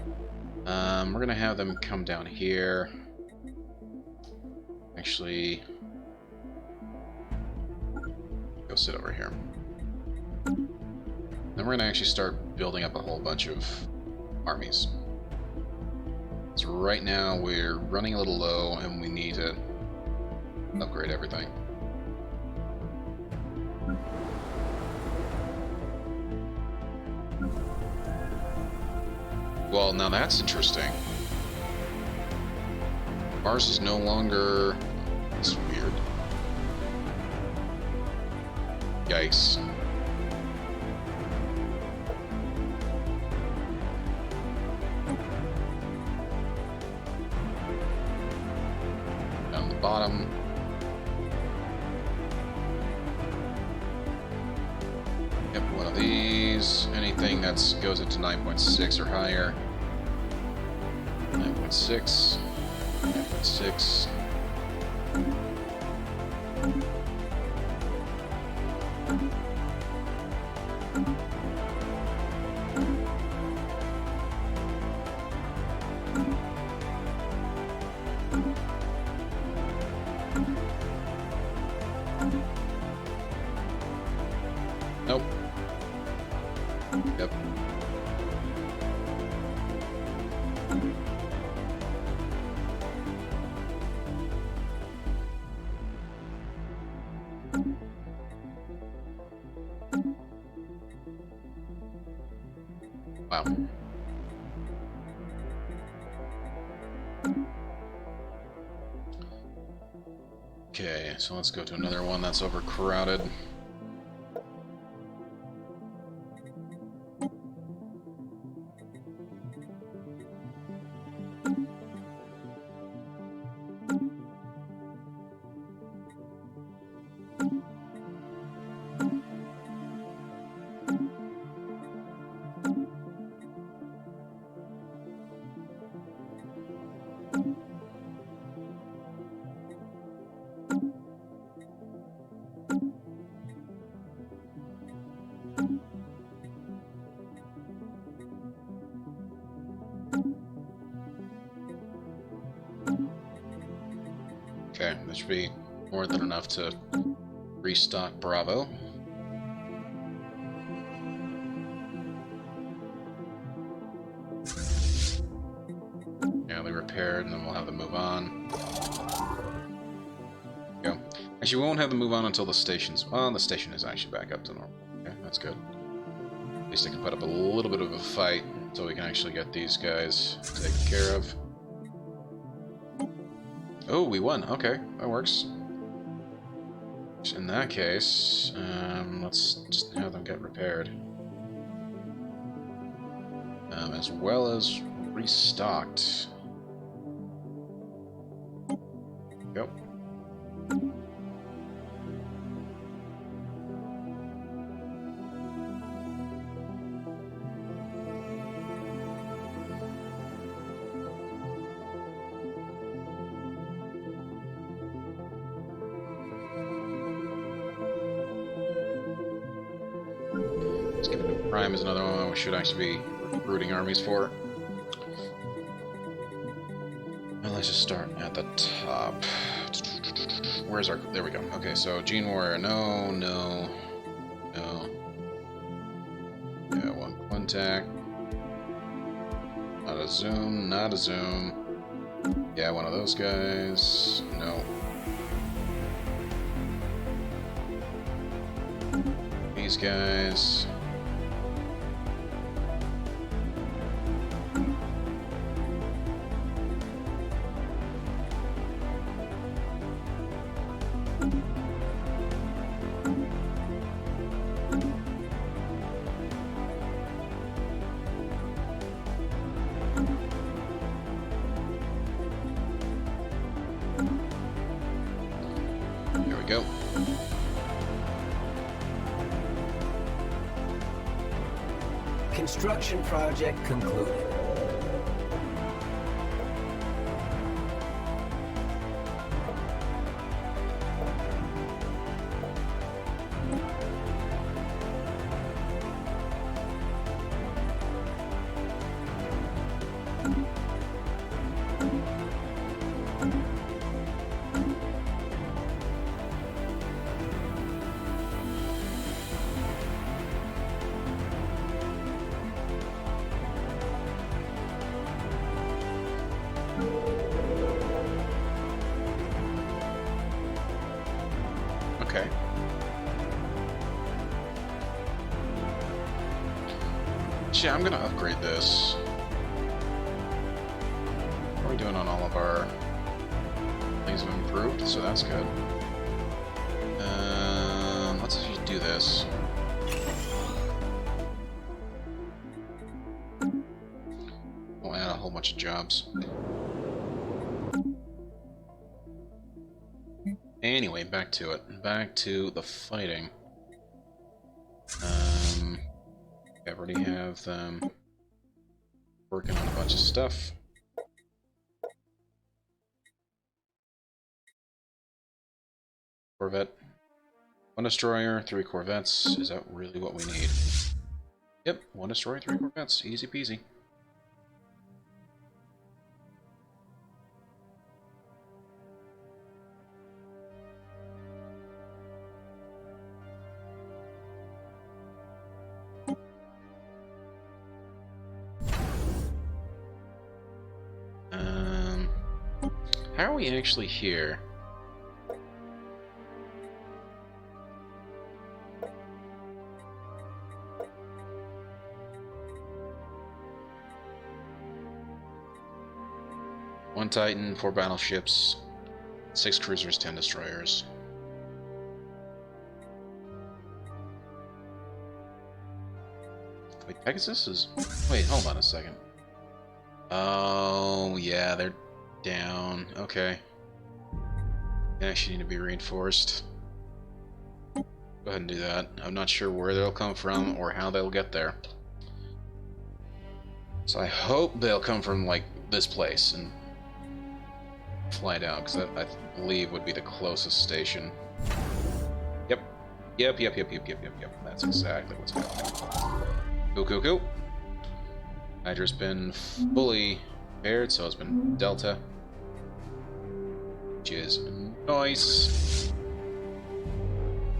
A: We're gonna have them come down here. Actually, go sit over here. Then we're gonna actually start building up a whole bunch of armies. So right now we're running a little low and we need to upgrade everything. Well, now that's interesting. Mars is no longer... It's weird. Yikes. Down the bottom. Yep, one of these. Anything that goes into 9.6 or higher. 9.6. 9.6. Nope. Yep. Wow. Okay, so let's go to another one that's overcrowded. Okay, that should be more than enough to restock Bravo. Yeah, they repaired, and then we'll have them move on. Go. Actually, we won't have them move on until the station's... Well, the station is actually back up to normal. Okay, that's good. At least they can put up a little bit of a fight, so we can actually get these guys taken care of. Oh, we won. Okay, that works. In that case, let's just have them get repaired. As well as restocked. Yep. Prime is another one we should actually be recruiting armies for. Well, let's just start at the top. Where's our... There we go. Okay, so Gene Warrior. No, no, no. Yeah, one contact. Not a zoom, not a zoom. Yeah, one of those guys. No. These guys. There we go.
B: Construction project concluded.
A: Okay. Yeah, I'm gonna upgrade this. What are we doing on all of our things have improved? So that's good. Let's actually do this. We'll add a whole bunch of jobs. Anyway, back to it. Back to the fighting. I already have them working on a bunch of stuff. Corvette. 1 destroyer, 3 corvettes. Is that really what we need? Yep, 1 destroyer, 3 corvettes. Easy peasy. How are we actually here? One Titan, 4 battleships, 6 cruisers, 10 destroyers. Wait, Pegasus is... Wait, hold on a second. Oh, yeah, they're down. Okay. They actually need to be reinforced. Go ahead and do that. I'm not sure where they'll come from or how they'll get there. So I hope they'll come from, like, this place and fly down, because that, I believe, would be the closest station. Yep. Yep. That's exactly what's going on. Cool. Hydra's been fully paired, so it's been Delta. Which is nice.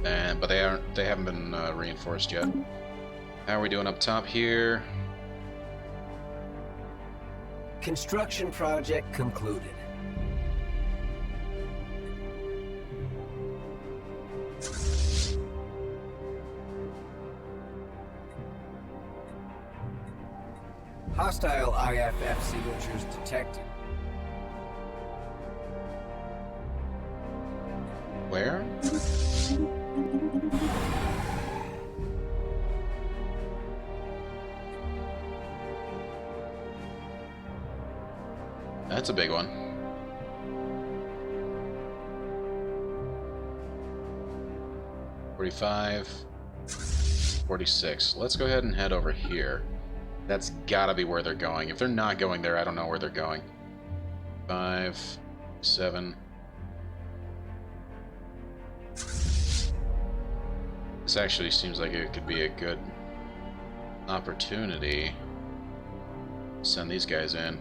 A: But they haven't been reinforced yet. How are we doing up top here?
B: Construction project concluded. Hostile IFF signatures detected.
A: Where? That's a big one. $45, $46. Let's go ahead and head over here. That's gotta be where they're going. If they're not going there, I don't know where they're going. 5, 7. This actually seems like it could be a good opportunity. Send these guys in.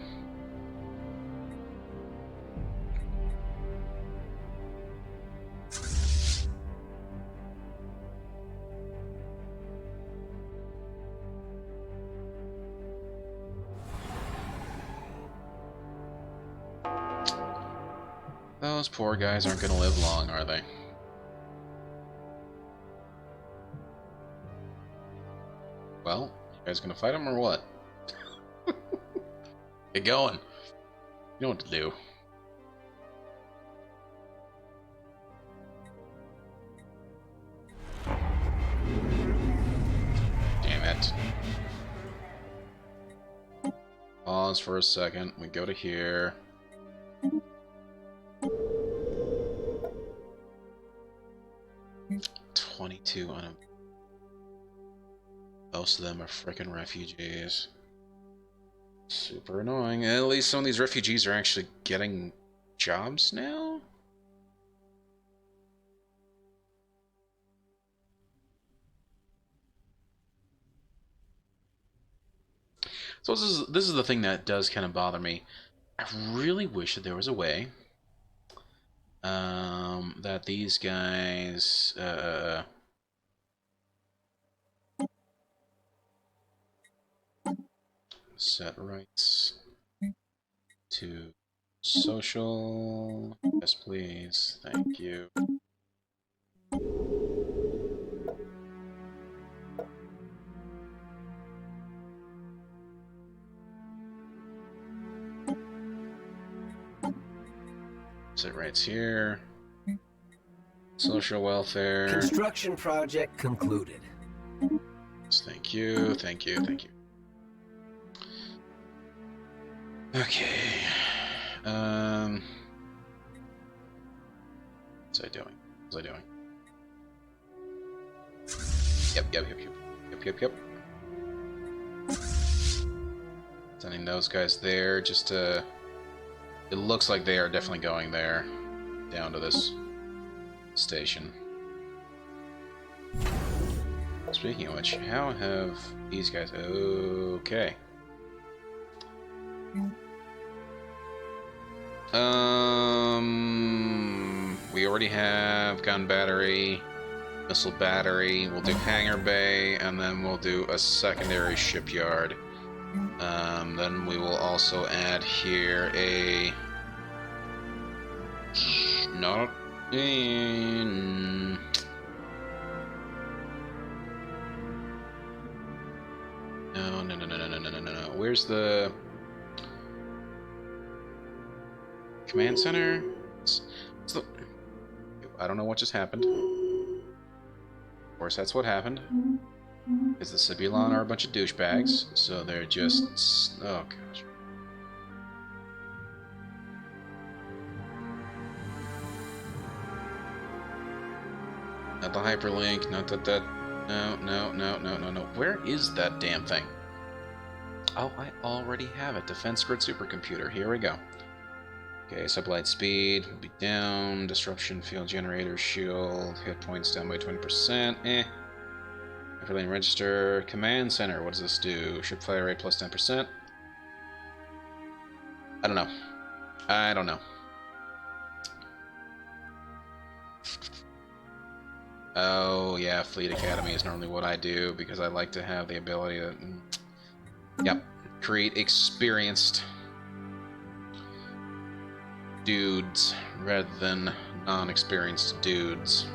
A: Those poor guys aren't gonna live long, are they? Well, you guys gonna fight them or what? Get going. You know what to do. Damn it. Pause for a second. We go to here. Most of them are frickin' refugees. Super annoying. At least some of these refugees are actually getting jobs now? So this is the thing that does kind of bother me. I really wish that there was a way that these guys set rights to social. Yes, please. Thank you. Set rights here. Social welfare.
B: Construction project concluded.
A: Thank you, thank you, thank you. Okay. What's I doing? What's I doing? Yep. Sending those guys there just to... It looks like they are definitely going there. Down to this station. Speaking of which, how have these guys... Okay. We already have gun battery, missile battery. We'll do hangar bay, and then we'll do a secondary shipyard. Then we will also add here a... Not in... No. Where's the... Command center? It's the... I don't know what just happened. Of course, that's what happened. Because the Sibulon are a bunch of douchebags, so they're just... Oh, gosh. Not the hyperlink, not that... No. Where is that damn thing? Oh, I already have it. Defense grid supercomputer. Here we go. Okay, sublight speed will be down. Disruption field generator shield. Hit points down by 20%. Hyperlane register. Command center. What does this do? Ship fire rate plus 10%. I don't know. Oh, yeah, Fleet Academy is normally what I do because I like to have the ability to... Yep. Create experienced dudes rather than non-experienced dudes.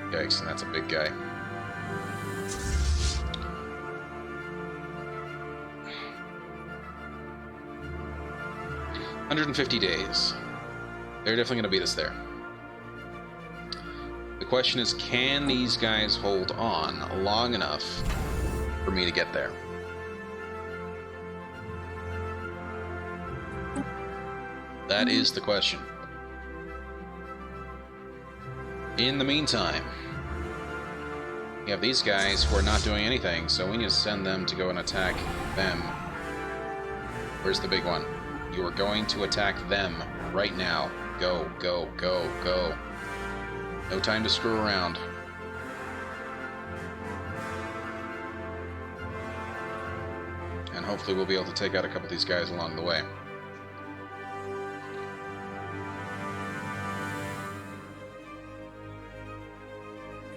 A: Yikes, and that's a big guy. $150 days. They're definitely going to beat us there. The question is, can these guys hold on long enough for me to get there? That is the question. In the meantime, we have these guys who are not doing anything, so we need to send them to go and attack them. Where's the big one? You are going to attack them right now. Go. No time to screw around. hopefully we'll be able to take out a couple of these guys along the way.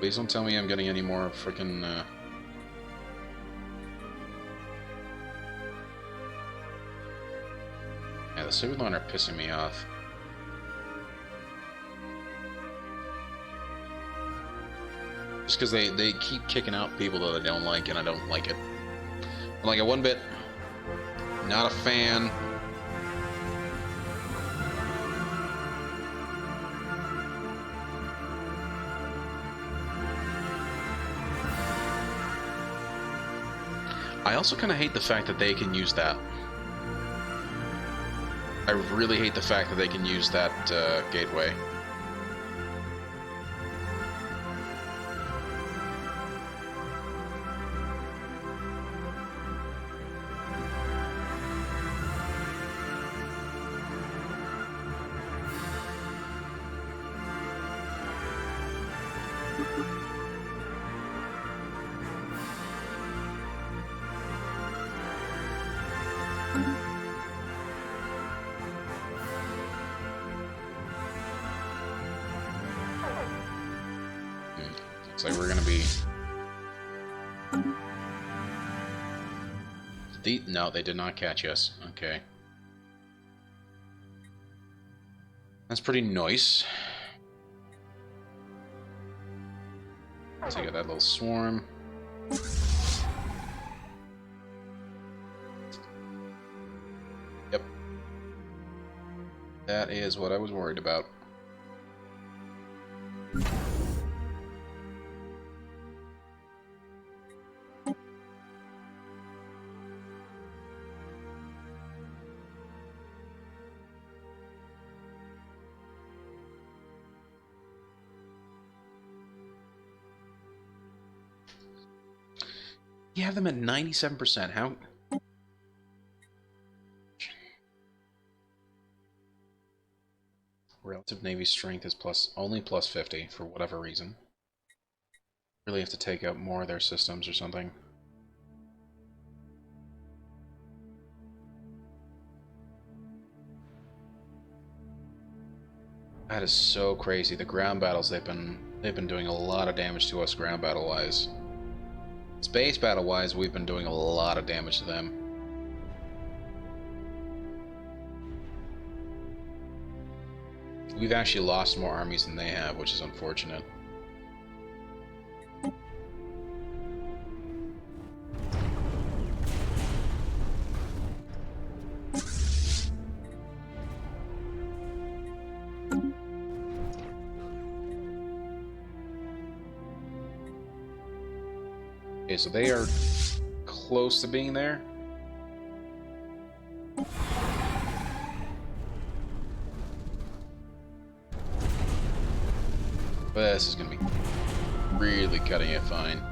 A: Please don't tell me I'm getting any more freaking... Yeah, the Civil Line are pissing me off. Just because they keep kicking out people that I don't like, and I don't like it. I like it one bit. Not a fan. I also kind of hate the fact that they can use that. I really hate the fact that they can use that gateway. Looks like we're gonna be... No, they did not catch us. Okay. That's pretty nice. Take out that little swarm. Yep. That is what I was worried about. You have them at 97%. How? Relative Navy strength is only plus 50 for whatever reason. Really have to take out more of their systems or something. That is so crazy. The ground battles they've been doing a lot of damage to us ground battle wise. Space battle wise, we've been doing a lot of damage to them. We've actually lost more armies than they have, which is unfortunate. Okay, so they are close to being there. But this is going to be really cutting it fine.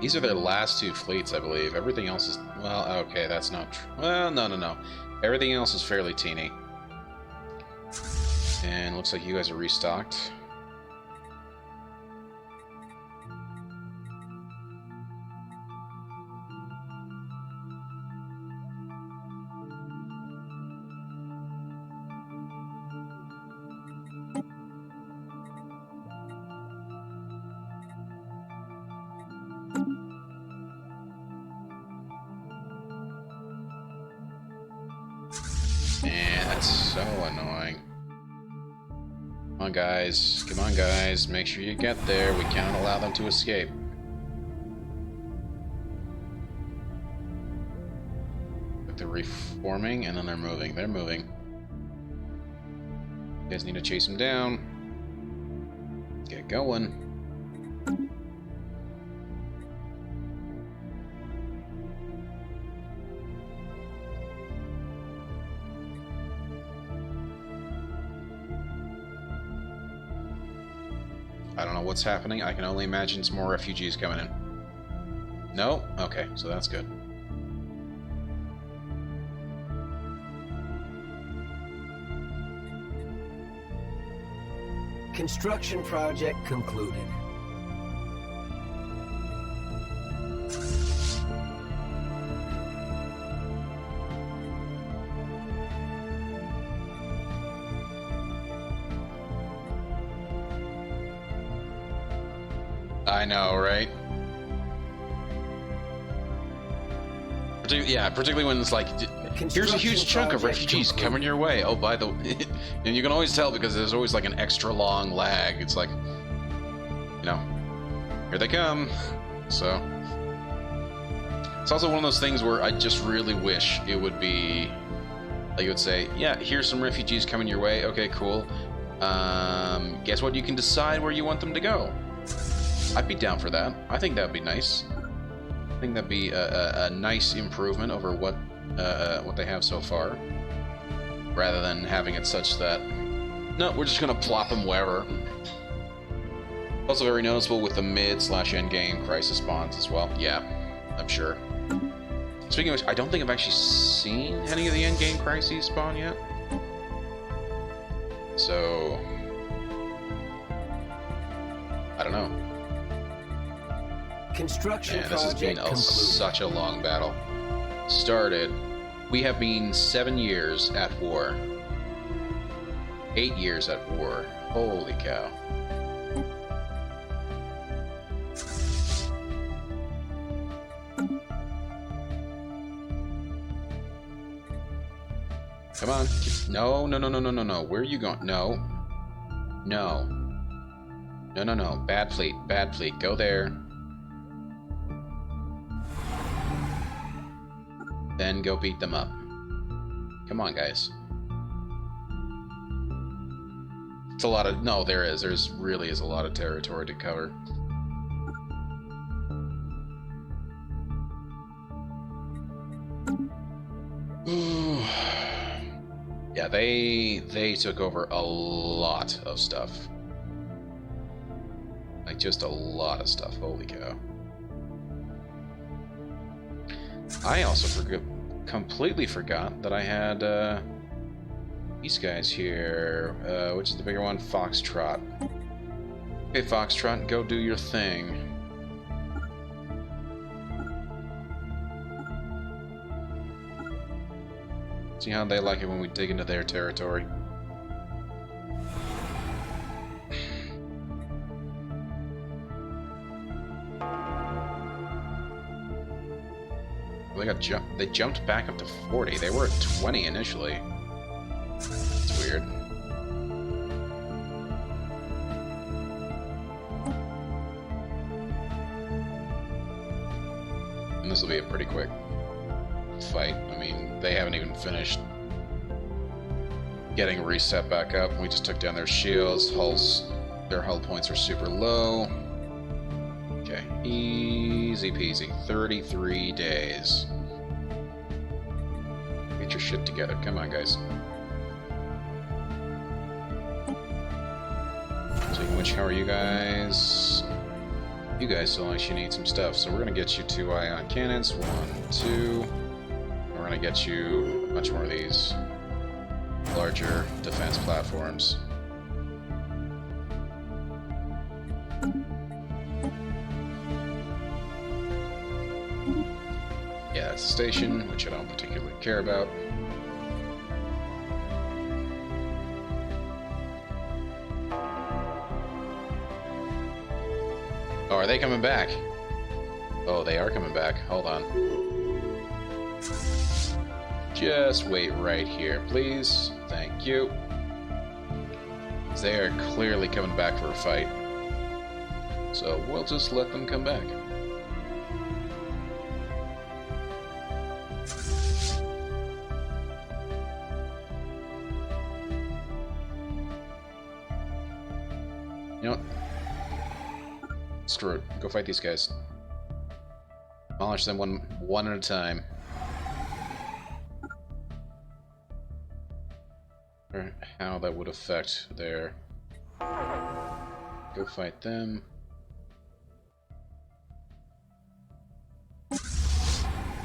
A: These are their last two fleets, I believe. Everything else is... Well, okay, that's not true. Well, no. Everything else is fairly teeny. And looks like you guys are restocked. Man, that's so annoying. Come on, guys. Come on, guys. Make sure you get there. We cannot allow them to escape. They're reforming, and then they're moving. They're moving. You guys need to chase them down. Get going. I don't know what's happening. I can only imagine some more refugees coming in. No? Okay, so that's good.
B: Construction project concluded.
A: I know, right? Yeah, particularly when it's like, here's a huge chunk of refugees coming your way. Oh, by the way, and you can always tell because there's always like an extra long lag. It's like, you know, here they come. So it's also one of those things where I just really wish it would be like, it would say, yeah, here's some refugees coming your way. Okay, cool. Guess what? You can decide where you want them to go. I'd be down for that. I think that'd be nice. I think that'd be a nice improvement over what they have so far, rather than having it such that no, we're just gonna plop them wherever. Also very noticeable with the mid/end game crisis spawns as well. Yeah, I'm sure. Speaking of which, I don't think I've actually seen any of the end game crises spawn yet. So I don't know.
B: Construction
A: Man, this has been
B: project
A: such a long battle. Started. We have been 7 years at war. 8 years at war. Holy cow. Come on. No, no, no, no, no, no, no. Where are you going? No. No. No, no, no. Bad fleet. Bad fleet. Go there. Then go beat them up. Come on, guys. It's a lot of... No, there is. There's really is a lot of territory to cover. Yeah, they took over a lot of stuff. Like, just a lot of stuff. Holy cow. I also completely forgot that I had these guys here. Which is the bigger one? Foxtrot. Okay, Foxtrot, go do your thing. See how they like it when we dig into their territory. They jumped back up to 40. They were at 20 initially. It's weird. And this will be a pretty quick fight. I mean, they haven't even finished getting reset back up. We just took down their shields. Their hull points are super low. Okay, easy peasy. 33 days. Get your shit together. Come on, guys. Speaking of which, how are you guys? You guys still actually need some stuff, so we're gonna get you 2 ion cannons. 1, 2. We're gonna get you a bunch more of these larger defense platforms. Yeah, that's the station, which I don't particularly care about. Oh, are they coming back? Oh, they are coming back. Hold on. Just wait right here, please. Thank you. They are clearly coming back for a fight. So we'll just let them come back. You know what? Screw it. Go fight these guys. Demolish them one at a time. Or how that would affect their go fight them.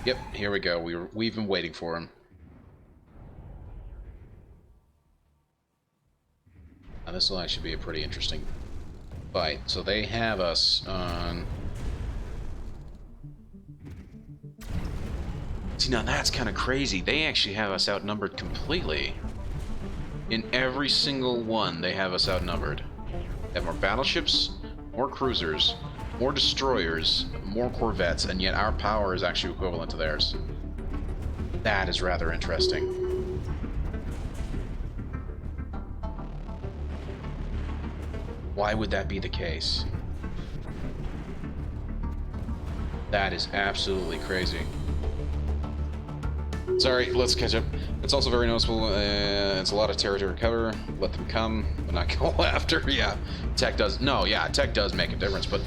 A: Yep, here we go. We've been waiting for him. Now this will actually be a pretty interesting fight. So they have us on... See, now that's kind of crazy. They actually have us outnumbered completely. In every single one, they have us outnumbered. They have more battleships, more cruisers, more destroyers, more corvettes, and yet our power is actually equivalent to theirs. That is rather interesting. Why would that be the case? That is absolutely crazy. Sorry, let's catch up. It's also very noticeable, it's a lot of territory to cover. Let them come, but not go after. Yeah, tech does... No, yeah, tech does make a difference, but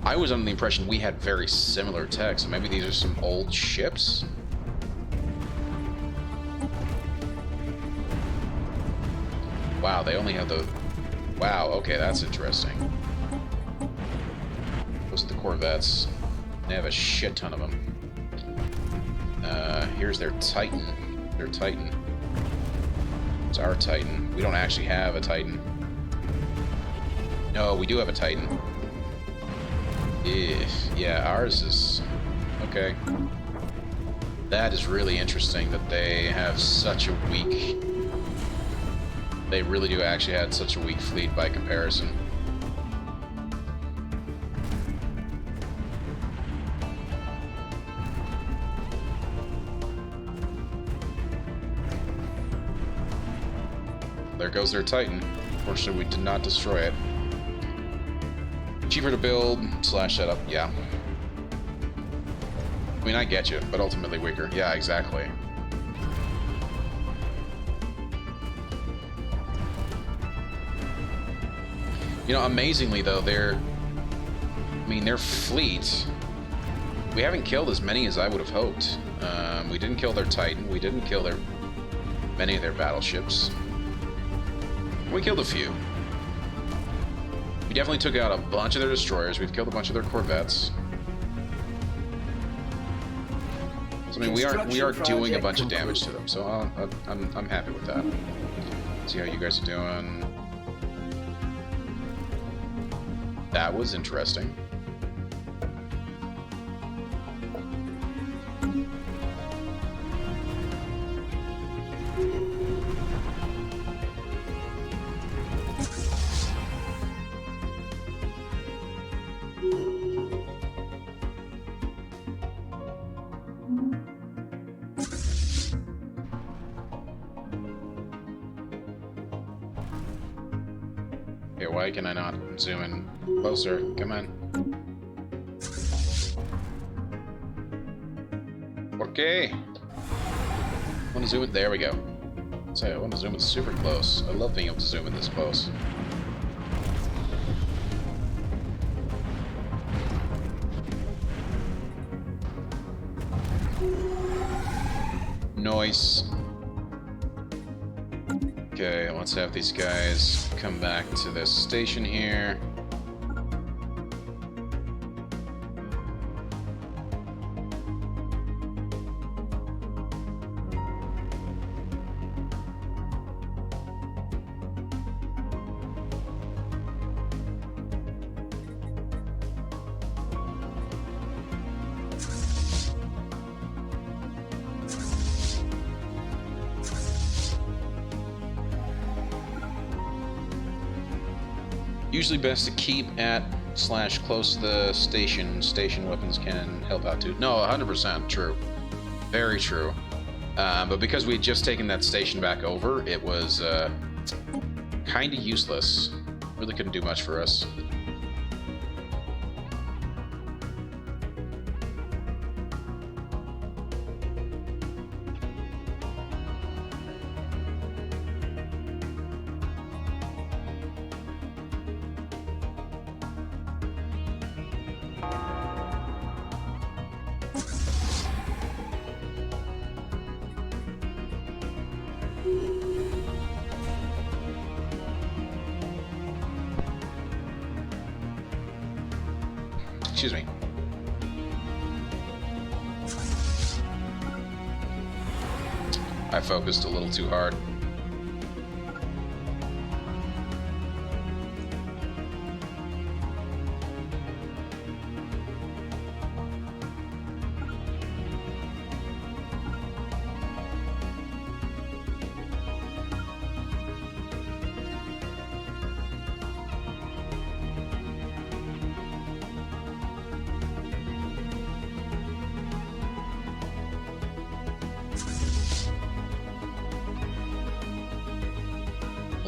A: I was under the impression we had very similar tech, so maybe these are some old ships? Wow, they only have the... Wow, okay, that's interesting. Those are the corvettes. They have a shit ton of them. Here's their Titan. Their Titan. It's our Titan. We don't actually have a Titan. No, we do have a Titan. Yeah, ours is... Okay. That is really interesting that they have such a weak... They really do actually have such a weak fleet by comparison. There goes their Titan. Fortunately, we did not destroy it. Cheaper to build / set up, yeah. I mean, I get you, but ultimately weaker. Yeah, exactly. You know, amazingly though, their fleet, we haven't killed as many as I would have hoped. We didn't kill their Titan. We didn't kill many of their battleships. We killed a few. We definitely took out a bunch of their destroyers. We've killed a bunch of their corvettes. So, I mean, we are doing a bunch of damage to them. So I'm happy with that. See how you guys are doing. That was interesting. Okay, why can I not zoom in closer? Come on. Okay. I want to zoom in. There we go. Say, I want to zoom in super close. I love being able to zoom in this close. Nice. Okay, let's have these guys come back to this station here. Usually best to keep at / close to the station. Station weapons can help out too. No, 100% true. Very true. But because we had just taken that station back over, it was kind of useless. Really couldn't do much for us. Excuse me. I focused a little too hard.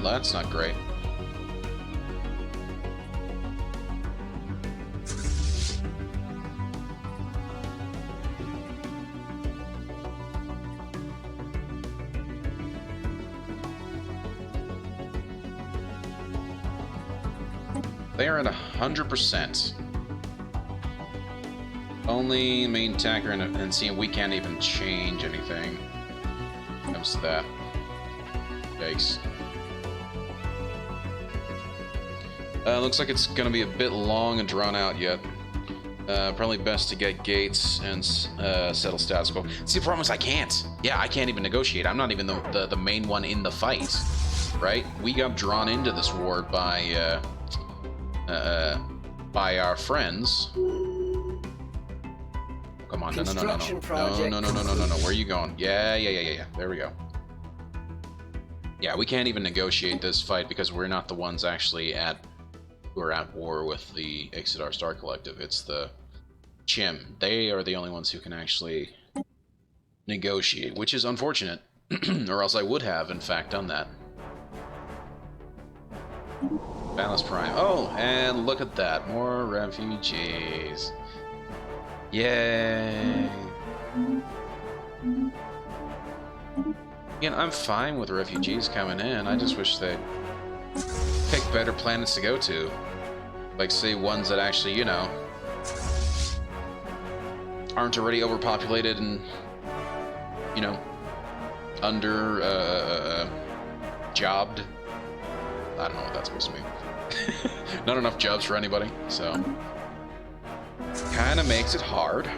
A: Well, that's not great. They are at 100%. Only main attacker and seeing we can't even change anything when it comes to that. Yikes. Looks like it's gonna be a bit long and drawn out yet. Probably best to get gates and settle status quo. See, the problem is I can't. Yeah, I can't even negotiate. I'm not even the main one in the fight, right? We got drawn into this war by our friends. Come on, no. Where are you going? Yeah. There we go. Yeah, we can't even negotiate this fight because we're not the ones actually who are at war with the Ix'idar Star Collective. It's the Chim. They are the only ones who can actually negotiate, which is unfortunate, or else I would have, in fact, done that. Balance Prime. Oh, and look at that. More refugees. Yay. Again, I'm fine with refugees coming in. I just wish they'd pick better planets to go to. Like, say, ones that actually, you know, aren't already overpopulated and, you know, under, jobbed. I don't know what that's supposed to mean. Not enough jobs for anybody, so kind of makes it hard.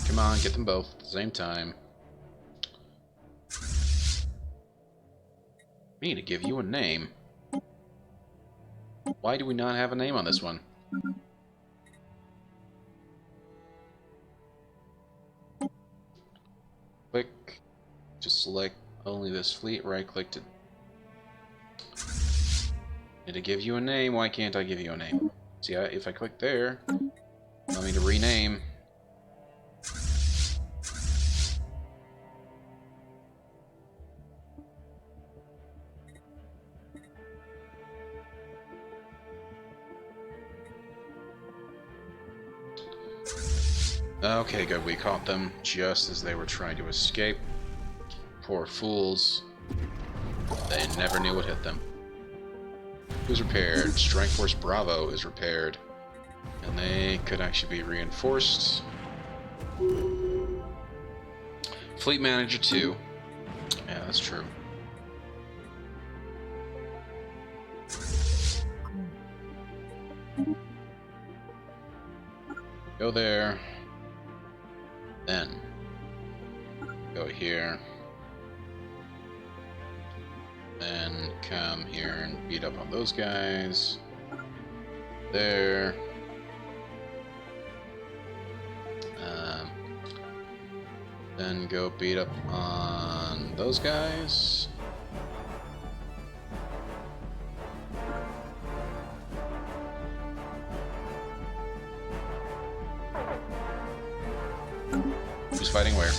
A: Come on, get them both at the same time. We need to give you a name. Why do we not have a name on this one? Click to select only this fleet, right click to... Need to give you a name, why can't I give you a name? See, if I click there, allow me to rename. Okay, good. We caught them just as they were trying to escape. Poor fools. They never knew what hit them. Who's repaired? Strike Force Bravo is repaired. And they could actually be reinforced. Fleet Manager 2. Yeah, that's true. Go there. Then go here. Then come here and beat up on those guys. There. Then go beat up on those guys. Who's fighting where?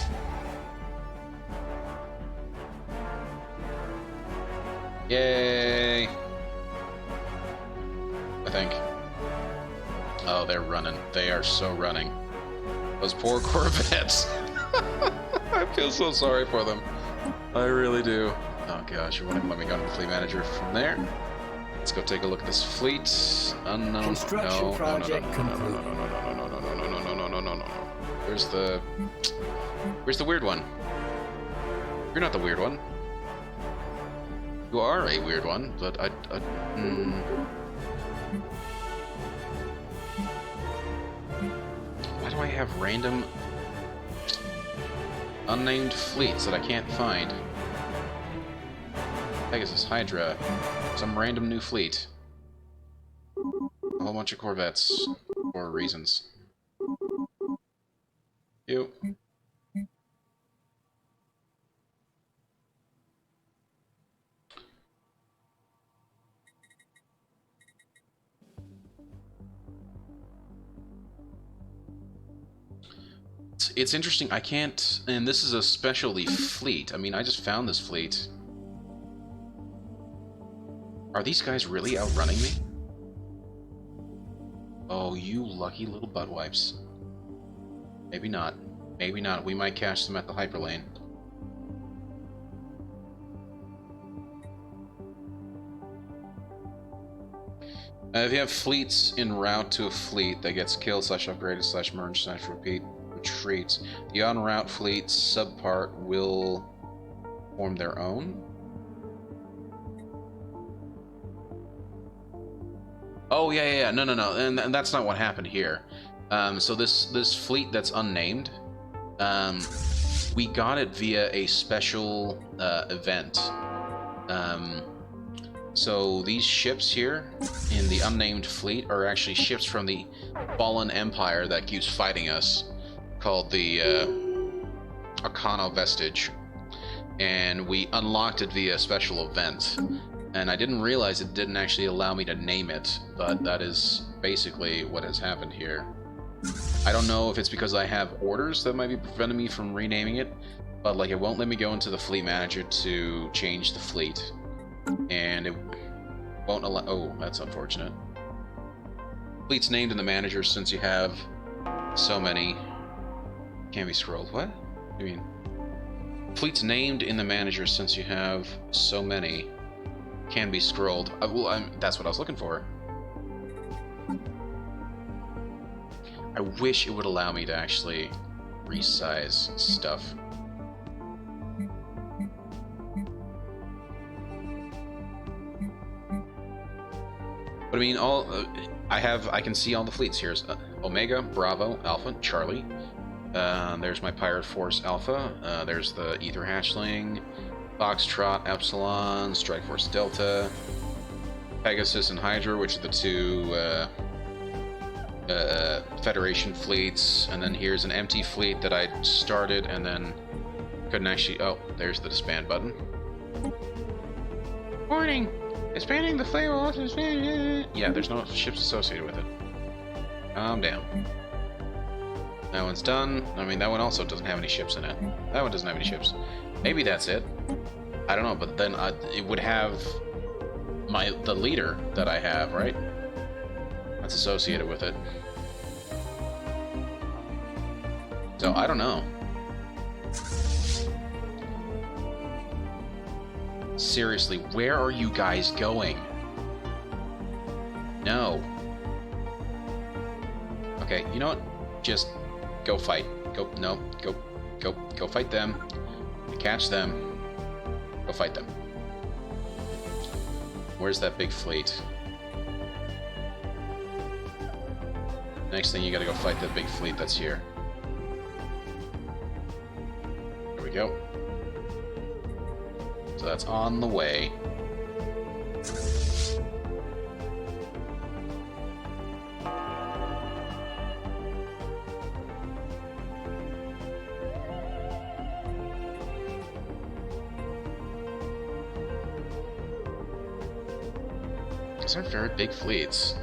A: Yay! I think. Oh, they're running. They are so running. Those poor Corvettes. I feel so sorry for them. I really do. Oh gosh, you wouldn't let me go to the fleet manager from there? Let's go take a look at this fleet. Unknown.
B: Construction project complete.
A: No. Where's the weird one? You're not the weird one. You are a weird one, but Why do I have random unnamed fleets that I can't find? Pegasus, Hydra, some random new fleet. A whole bunch of Corvettes for reasons. You. It's interesting, I can't... And this is a specialty fleet. I mean, I just found this fleet. Are these guys really outrunning me? Oh, you lucky little butt wipes. Maybe not. Maybe not. We might catch them at the hyperlane. If you have fleets en route to a fleet that gets killed / upgraded / merged / retreats, the en route fleet subpart will form their own. Oh yeah. No. And that's not what happened here. So this fleet that's unnamed, we got it via a special event. So these ships here in the unnamed fleet are actually ships from the fallen empire that keeps fighting us, called the Akkano Vestige, and we unlocked it via a special event. And I didn't realize it didn't actually allow me to name it, but that is basically what has happened here. I don't know if it's because I have orders that might be preventing me from renaming it, but like it won't let me go into the fleet manager to change the fleet. And it won't allow... Oh, that's unfortunate. Fleet's named in the manager since you have so many... Can't be scrolled. What? I mean... Fleet's named in the manager since you have so many... Can be scrolled. That's what I was looking for. I wish it would allow me to actually resize stuff. But I mean, I can see all the fleets here. Omega, Bravo, Alpha, Charlie. There's my Pirate Force Alpha. There's the Ether Hatchling, Foxtrot, Epsilon, Strike Force Delta, Pegasus, and Hydra, which are the two Federation fleets. And then here's an empty fleet that I started and then couldn't actually... Oh, there's the disband button. Warning! Disbanding the fleet will also... Yeah, there's no ships associated with it. Calm down. That one's done. I mean, that one also doesn't have any ships in it. That one doesn't have any ships. Maybe that's it. I don't know, but then it would have the leader that I have, right? That's associated with it. So, I don't know. Seriously, where are you guys going? No. Okay, you know what? Just go fight. Go fight them. Catch them. Go fight them. Where's that big fleet? Next thing, you gotta go fight that big fleet that's here. There we go. So that's on the way. These are very big fleets.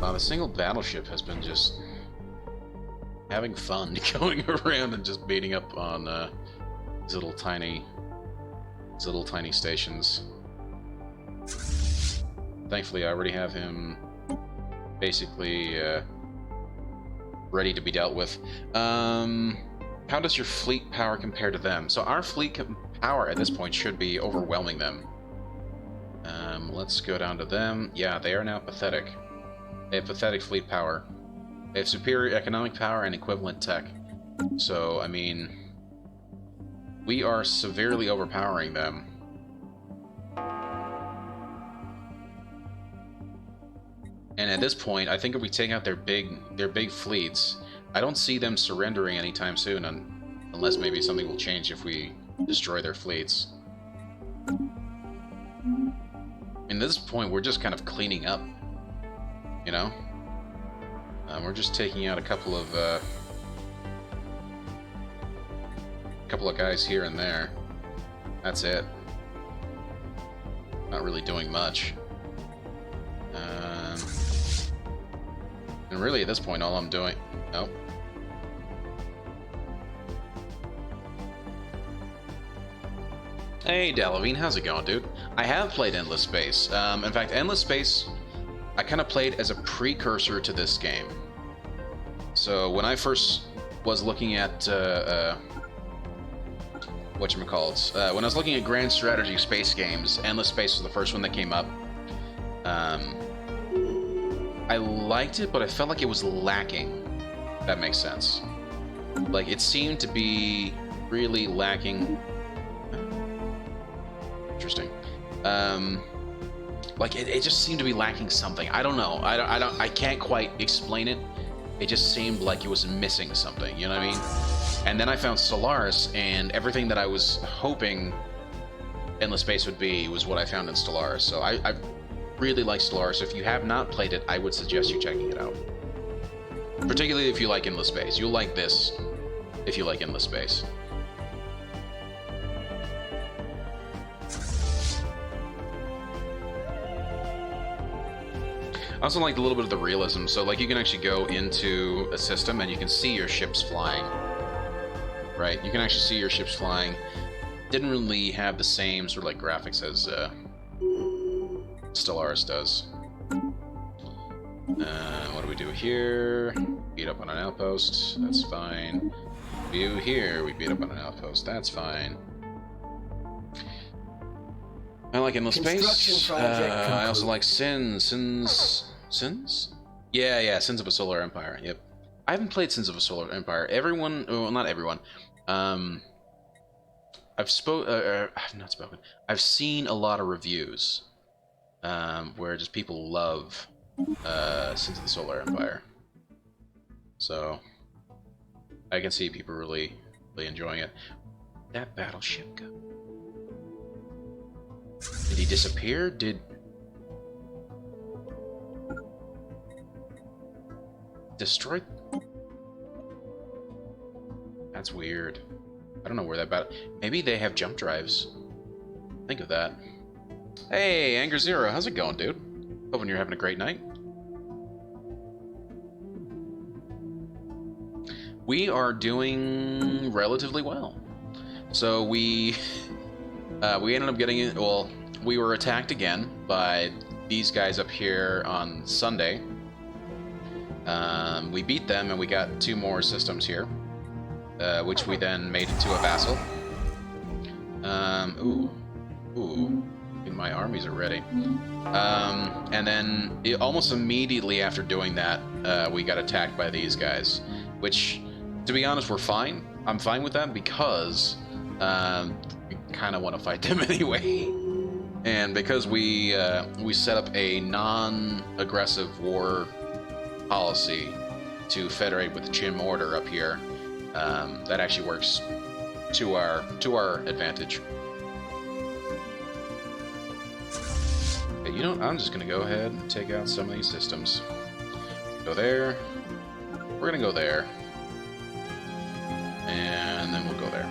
A: Wow, the single battleship has been just having fun going around and just beating up on these little tiny stations. Thankfully, I already have him basically ready to be dealt with. How does your fleet power compare to them? So our fleet power at this point should be overwhelming them. Let's go down to them. Yeah, they are now pathetic. They have pathetic fleet power. They have superior economic power and equivalent tech. So, I mean, we are severely overpowering them. And at this point, I think if we take out their big fleets, I don't see them surrendering anytime soon, unless maybe something will change if we destroy their fleets. At this point, we're just kind of cleaning up, you know? We're just taking out a couple of guys here and there. That's it. Not really doing much. And really, at this point, all I'm doing... Nope. Hey, Dalavine, how's it going, dude? I have played Endless Space. In fact, Endless Space, I kind of played as a precursor to this game. So, when I first was looking at... whatchamacallit, when I was looking at Grand Strategy space games, Endless Space was the first one that came up. I liked it, but I felt like it was lacking. If that makes sense. Like, it seemed to be really lacking. Interesting. Like, it just seemed to be lacking something. I don't know. I can't quite explain it. It just seemed like it was missing something. You know what I mean? And then I found Stellaris, and everything that I was hoping Endless Space would be was what I found in Stellaris. So I really like Stellaris. If you have not played it, I would suggest you checking it out. Particularly if you like Endless Space. You'll like this if you like Endless Space. I also liked a little bit of the realism. So, like, you can actually go into a system and you can see your ships flying. Right? You can actually see your ships flying. Didn't really have the same sort of like graphics as Stellaris does. What do we do here? Beat up on an outpost. That's fine. View here. We beat up on an outpost. That's fine. I like Endless Space. I also like Sins? Yeah, Sins of a Solar Empire. Yep. I haven't played Sins of a Solar Empire. Everyone, well, not everyone. I've not spoken. I've seen a lot of reviews where just people love Sins of the Solar Empire. So I can see people really enjoying it. That battleship go? Did he disappear? Destroy? That's weird. I don't know where that battle... Maybe they have jump drives. Think of that. Hey, Anger Zero, how's it going, dude? Hoping you're having a great night. We are doing relatively well. So we ended up getting it. Well, we were attacked again by these guys up here on Sunday. We beat them and we got 2 more systems here, which we then made into a vassal. My armies are ready. And then almost immediately after doing that, we got attacked by these guys, which, to be honest, we're fine. I'm fine with that because we kind of want to fight them anyway. And because we set up a non-aggressive war policy to federate with the Chim Order up here, that actually works to our advantage. Okay, you know what? I'm just gonna go ahead and take out some of these systems. Go there. We're gonna go there. And then we'll go there.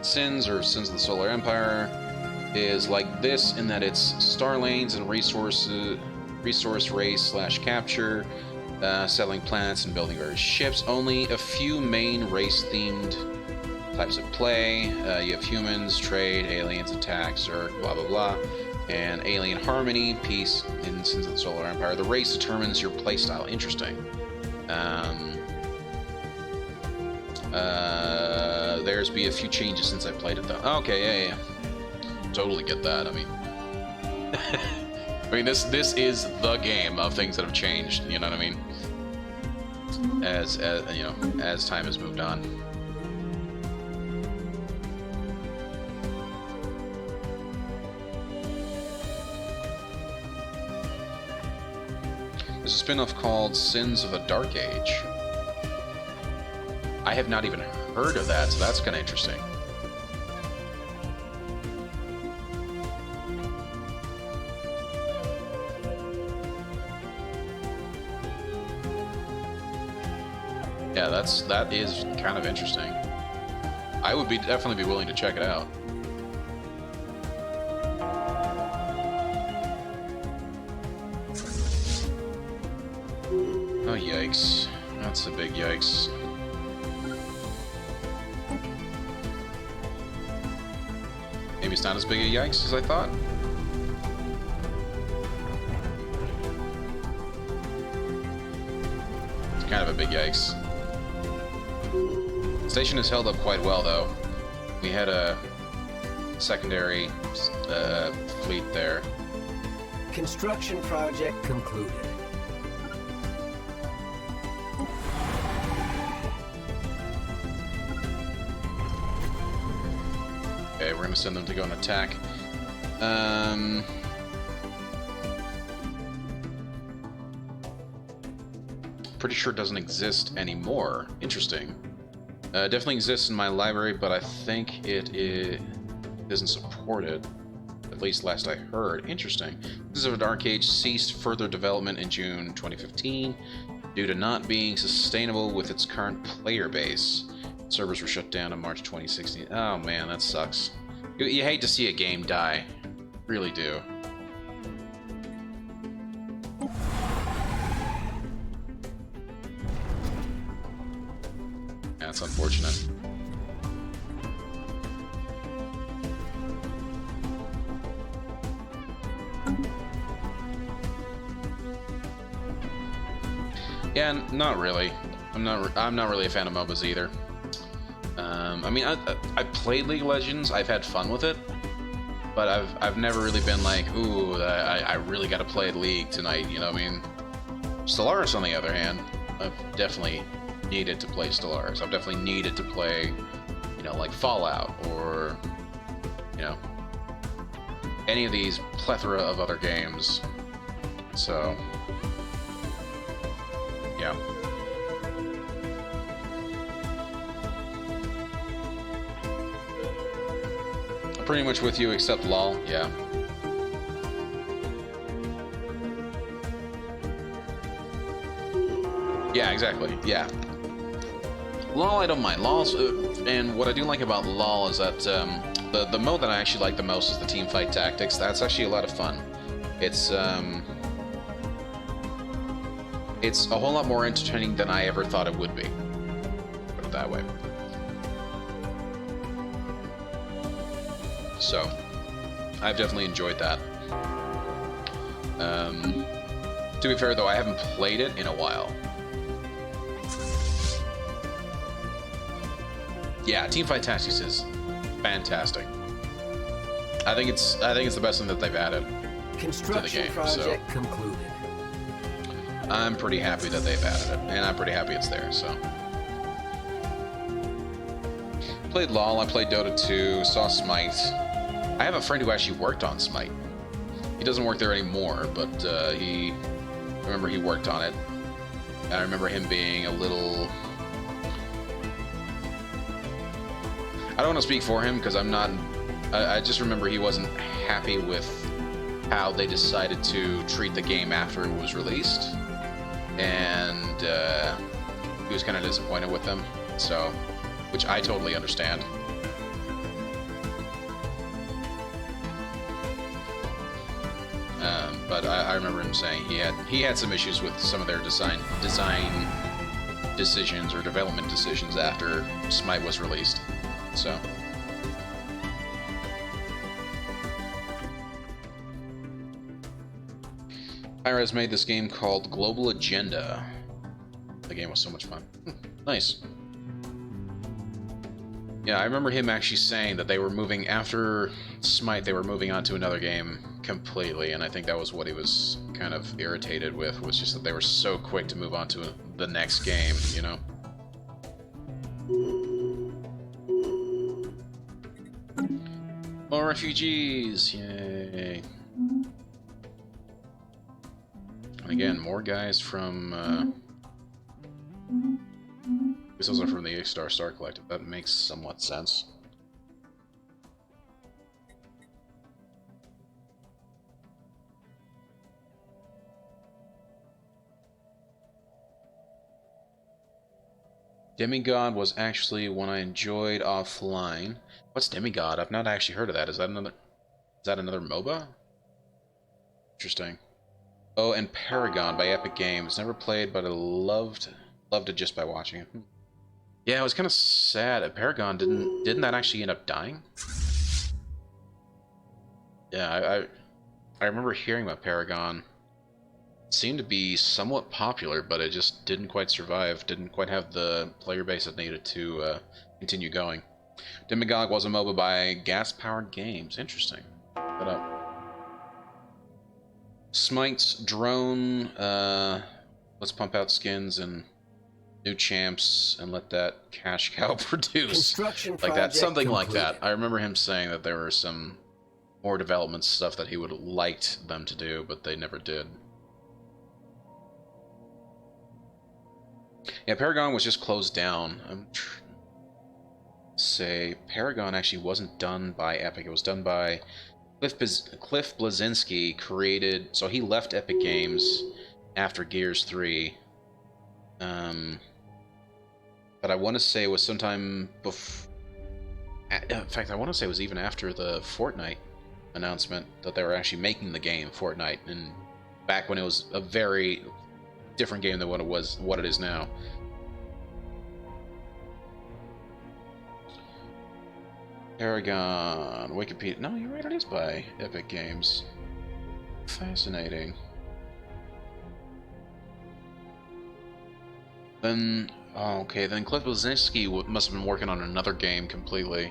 A: Sins of the Solar Empire is like this in that it's star lanes and resource race / capture, settling planets and building various ships. Only a few main race-themed types of play. You have humans, trade, aliens, attack, Zerg, blah blah blah. And alien harmony, peace, innocence of the solar empire. The race determines your playstyle. Interesting. There's been a few changes since I played it, though. Okay, yeah. Totally get that. I mean, this is the game of things that have changed. You know what I mean? As you know, as time has moved on. There's a spin-off called Sins of the Dark Age. I have not even heard of that, so that's kind of interesting. Yeah, that is kind of interesting. I would definitely be willing to check it out. Oh, yikes. That's a big yikes. Maybe it's not as big a yikes as I thought. It's kind of a big yikes. The station has held up quite well, though. We had a secondary fleet there.
B: Construction project concluded.
A: Okay, we're gonna send them to go and attack. Pretty sure it doesn't exist anymore. Interesting. Definitely exists in my library, but I think it isn't supported. At least last I heard. Interesting. This is an Dark Age ceased further development in June 2015 due to not being sustainable with its current player base. Servers were shut down in March 2016. Oh man, that sucks. You hate to see a game die. Really do. Yeah, that's unfortunate. Yeah, not really. I'm not really a fan of MOBAs either. I mean, I played League of Legends. I've had fun with it, but I've never really been like, ooh, I really got to play League tonight. You know what I mean? Stellaris, on the other hand, I've definitely needed to play Stellaris. I've definitely needed to play, you know, like Fallout or, you know, any of these plethora of other games. So, yeah. Pretty much with you, except LOL. Yeah. Yeah, exactly. Yeah. LOL, I don't mind. LOL's, and what I do like about LOL is that the mode that I actually like the most is the team fight tactics. That's actually a lot of fun. It's a whole lot more entertaining than I ever thought it would be. Put it that way. So, I've definitely enjoyed that. To be fair, though, I haven't played it in a while. Yeah, Teamfight Tactics is fantastic. I think it's the best thing that they've added to the game.
B: Project concluded.
A: I'm pretty happy that they've added it, and I'm pretty happy it's there. So. Played LOL. I played Dota 2. Saw Smite. I have a friend who actually worked on Smite. He doesn't work there anymore, but I remember he worked on it. And I remember him being a little... I don't want to speak for him because I'm not... I just remember he wasn't happy with how they decided to treat the game after it was released. And he was kind of disappointed with them. So, which I totally understand. But I remember him saying he had some issues with some of their design decisions or development decisions after Smite was released. So Ira's made this game called Global Agenda. The game was so much fun. Nice. Yeah, I remember him actually saying that they were moving, after Smite, they were moving on to another game completely, and I think that was what he was kind of irritated with, was just that they were so quick to move on to the next game, you know? More refugees! Yay! And again, more guys from, this wasn't from the Ix'idar Star Collective. That makes somewhat sense. Demigod was actually one I enjoyed offline. What's Demigod? I've not actually heard of that. Is that another MOBA? Interesting. Oh, and Paragon by Epic Games. Never played, but I loved it just by watching it. Yeah, it was kind of sad. Paragon didn't that actually end up dying? Yeah, I remember hearing about Paragon. It seemed to be somewhat popular, but it just didn't quite survive. Didn't quite have the player base it needed to continue going. Demigod was a MOBA by Gas Powered Games. Interesting. Look that up. Smite's drone. Let's pump out skins and new champs and let that cash cow produce like that, something like that. I remember him saying that there were some more development stuff that he would have liked them to do, but they never did. Yeah, Paragon was just closed down. Say Paragon actually wasn't done by Epic. It was done by Cliff Bleszinski. Created, so he left Epic Games after Gears 3. But I want to say it was sometime before. In fact, I want to say it was even after the Fortnite announcement that they were actually making the game Fortnite, and back when it was a very different game than what it is now. Paragon, Wikipedia. No, you're right. It is by Epic Games. Fascinating. Then. Oh, okay, then Cliff Bleszinski must have been working on another game completely.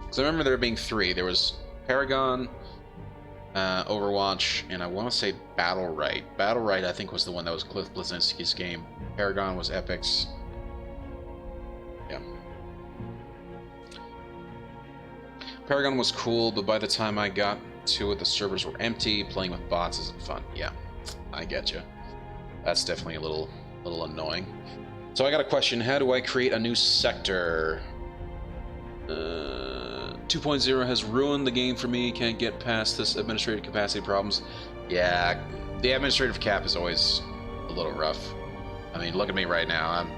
A: Because I remember there being 3. There was Paragon, Overwatch, and I want to say Battlerite. Battlerite, I think, was the one that was Cliff Bleszinski's game. Paragon was Epic's. Yeah. Paragon was cool, but by the time I got to it, the servers were empty. Playing with bots isn't fun. Yeah, I get you. That's definitely a little annoying. So I got a question. How do I create a new sector? 2.0 has ruined the game for me. Can't get past this administrative capacity problems. Yeah, the administrative cap is always a little rough. I mean, look at me right now. I'm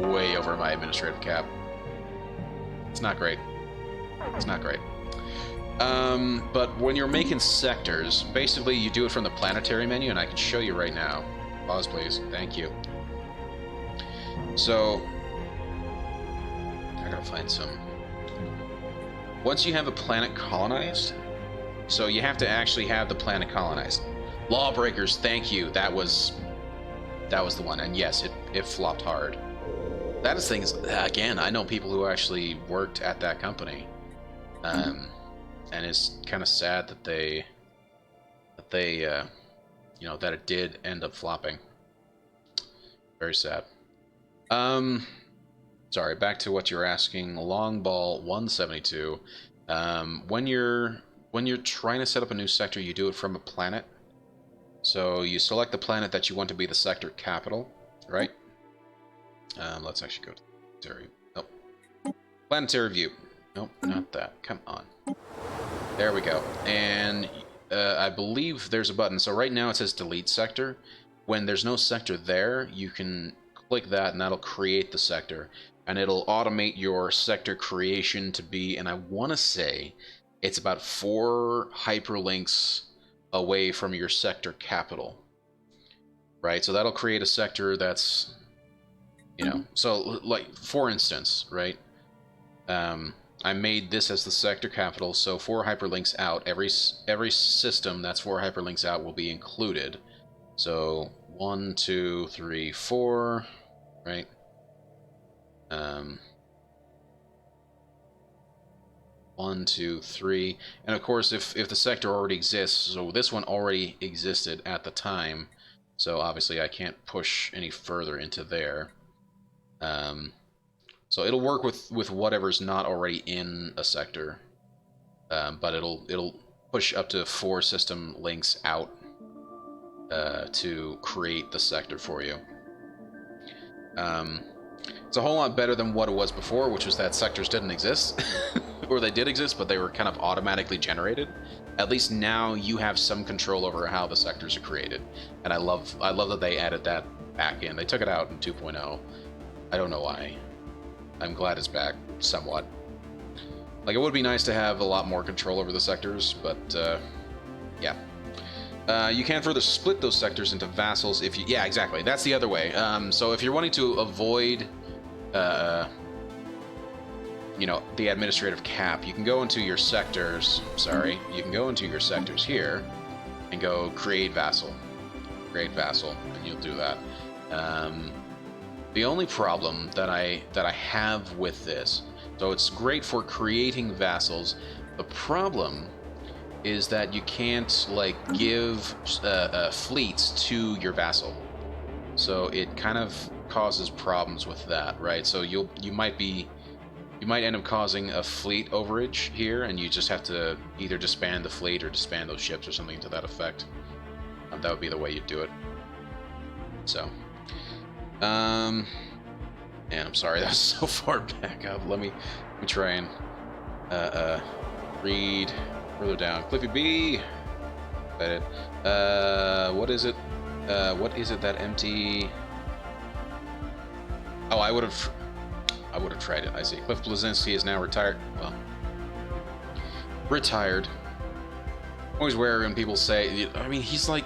A: way over my administrative cap. It's not great. It's not great. But when you're making sectors, basically you do it from the planetary menu, and I can show you right now. Pause, please. Thank you. So, I gotta find some. Once you have a planet colonized, so you have to actually have the planet colonized. Lawbreakers, thank you. That was the one, and yes, it flopped hard. That is things. Again, I know people who actually worked at that company. And it's kind of sad that you know, that it did end up flopping. Very sad. Sorry, back to what you're asking. Long ball 172. When you're trying to set up a new sector, you do it from a planet. So you select the planet that you want to be the sector capital, right? Let's actually go to planetary. Oh, planetary view. Nope, not that. Come on. There we go. And I believe there's a button. So right now it says delete sector. When there's no sector there, you can click that and that'll create the sector. And it'll automate your sector creation to be, and I want to say it's about 4 hyperlinks away from your sector capital. Right? So that'll create a sector that's, you know, so like for instance, right? I made this as the sector capital, so 4 hyperlinks out. Every system that's 4 hyperlinks out will be included. So 1, 2, 3, 4, right? 1, 2, 3, and of course, if the sector already exists, so this one already existed at the time, so obviously I can't push any further into there. So it'll work with whatever's not already in a sector, but it'll push up to 4 system links out to create the sector for you. It's a whole lot better than what it was before, which was that sectors didn't exist. Or they did exist, but they were kind of automatically generated. At least now you have some control over how the sectors are created. And I love that they added that back in. They took it out in 2.0. I don't know why. I'm glad it's back, somewhat. Like, it would be nice to have a lot more control over the sectors, but, yeah. You can further split those sectors into vassals if you... Yeah, exactly. That's the other way. So if you're wanting to avoid, you know, the administrative cap, you can go into your sectors... Sorry. You can go into your sectors here and go create vassal. Create vassal, and you'll do that. The only problem that I have with this... So it's great for creating vassals. The problem is that you can't, like, give fleets to your vassal. So it kind of causes problems with that, right? So you might end up causing a fleet overage here, and you just have to either disband the fleet or disband those ships or something to that effect. That would be the way you'd do it. So, and I'm sorry, that was so far back up. Let me try and read further down. Cliffy B. That it. What is it? What is it that empty? Oh, I would have tried it. I see. Cliff Blazinski is now retired. Well, retired. I'm always wary when people say. I mean, he's like.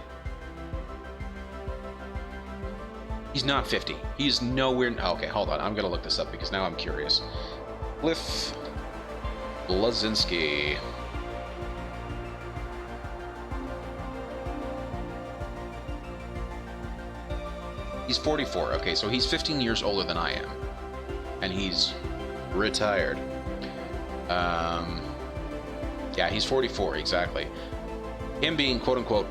A: He's not 50. He's nowhere... Okay, hold on. I'm going to look this up because now I'm curious. Cliff Blazinski. He's 44. Okay, so he's 15 years older than I am. And he's retired. Yeah, he's 44, exactly. Him being quote-unquote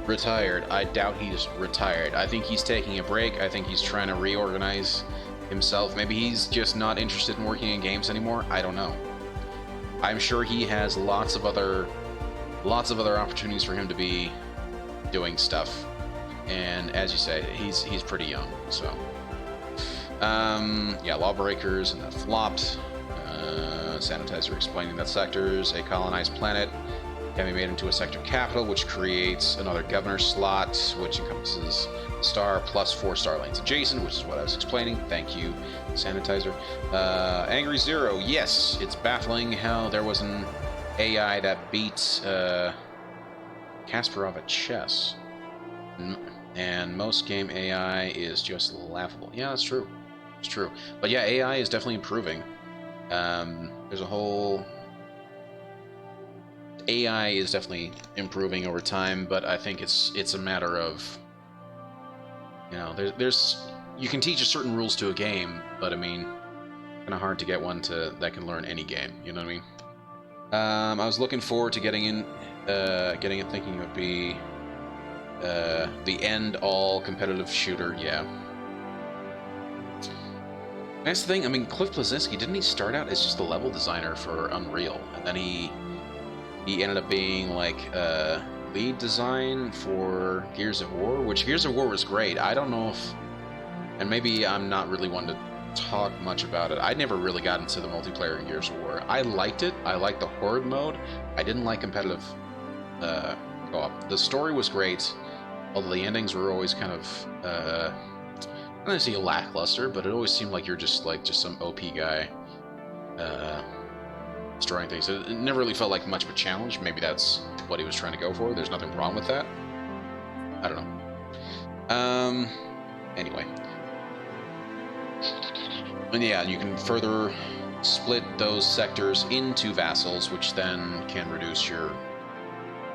A: retired, I doubt he's retired. I think he's taking a break. I think he's trying to reorganize himself. Maybe he's just not interested in working in games anymore. I don't know. I'm sure he has lots of other opportunities for him to be doing stuff. And as you say, he's pretty young, so yeah, lawbreakers, and that flopped. Sanitizer explaining that sectors, a colonized planet, can be made into a sector capital, which creates another governor slot, which encompasses star plus 4 star lanes adjacent, which is what I was explaining. Thank you, Sanitizer. Angry Zero, yes, it's baffling how there was an AI that beat Kasparov at chess. And most game AI is just laughable. Yeah, that's true. It's true. But yeah, AI is definitely improving. There's a whole... AI is definitely improving over time, but I think it's a matter of, you know, there's you can teach a certain rules to a game, but I mean, kind of hard to get one that can learn any game. You know what I mean? I was looking forward to getting it, thinking it would be the end-all competitive shooter. Yeah. That's the thing. I mean, Cliff Blazinski, didn't he start out as just a level designer for Unreal, and then he ended up being like lead design for Gears of War, which Gears of War was great. I don't know if, and maybe I'm not really one to talk much about it. I never really got into the multiplayer in Gears of War. I liked it. I liked the horde mode. I didn't like competitive co-op. The story was great, although the endings were always kind of I don't say lackluster, but it always seemed like you're just some OP guy destroying things. It never really felt like much of a challenge. Maybe that's what he was trying to go for. There's nothing wrong with that. I don't know. Anyway. And yeah, you can further split those sectors into vassals, which then can reduce your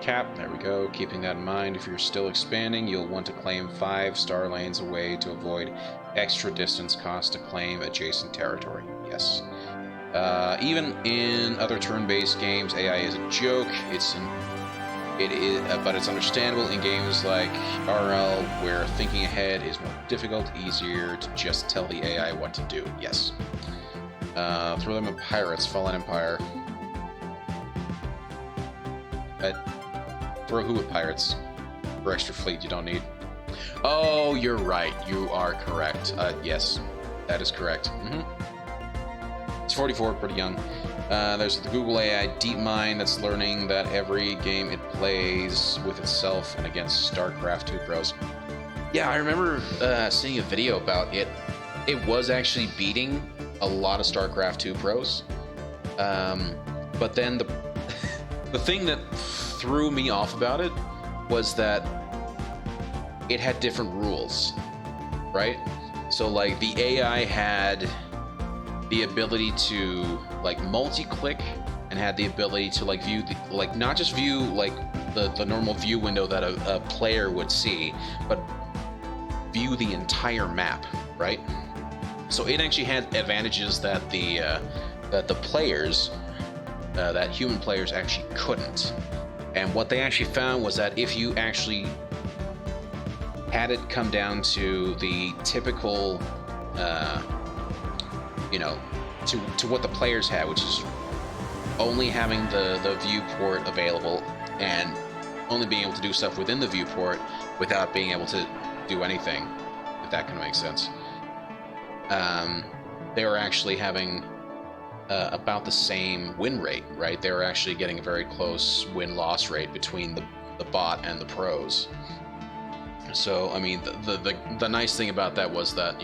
A: cap. There we go. Keeping that in mind, if you're still expanding, you'll want to claim 5 star lanes away to avoid extra distance cost to claim adjacent territory. Yes. Even in other turn-based games, AI is a joke. But it's understandable in games like RL, where thinking ahead is more difficult, easier to just tell the AI what to do. Yes. Throw them at pirates, Fallen Empire. Throw who at pirates? For extra fleet you don't need. Oh, you're right. You are correct. Yes, that is correct. It's 44, pretty young. There's the Google AI DeepMind that's learning that every game it plays with itself and against StarCraft 2 pros. Yeah, I remember seeing a video about it. It was actually beating a lot of StarCraft 2 pros. But then the thing that threw me off about it was that it had different rules, right? So like the AI had the ability to like multi-click and had the ability to like view not just view like the normal view window that a player would see, but view the entire map, right? So it actually had advantages that the players, that human players actually couldn't. And what they actually found was that if you actually had it come down to the typical, to what the players had, which is only having the viewport available and only being able to do stuff within the viewport without being able to do anything, if that kind of makes sense. They were actually having about the same win rate, right? They were actually getting a very close win-loss rate between the bot and the pros. So, I mean, the nice thing about that was that,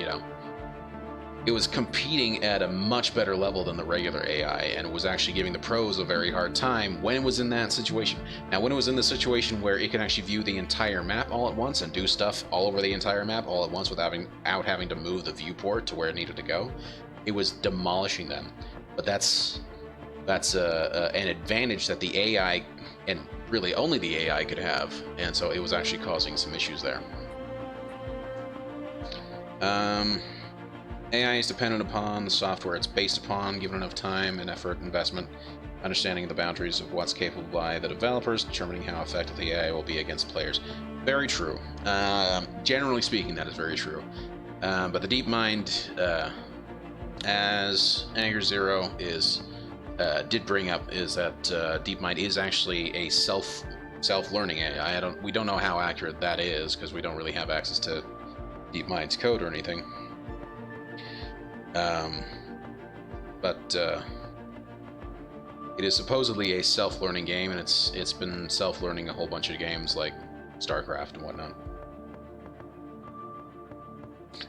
A: it was competing at a much better level than the regular AI, and it was actually giving the pros a very hard time when it was in that situation. Now, when it was in the situation where it can actually view the entire map all at once and do stuff all over the entire map all at once without having to move the viewport to where it needed to go, it was demolishing them. But that's an advantage that the AI, and really only the AI, could have, and so it was actually causing some issues there. AI is dependent upon the software it's based upon, given enough time and effort investment, understanding the boundaries of what's capable by the developers, determining how effective the AI will be against players. Very true. Generally speaking, that is very true. But the DeepMind, as Anchor Zero did bring up, is that DeepMind is actually a self-learning AI. We don't know how accurate that is because we don't really have access to DeepMind's code or anything. But it is supposedly a self-learning game, and it's been self-learning a whole bunch of games like StarCraft and whatnot.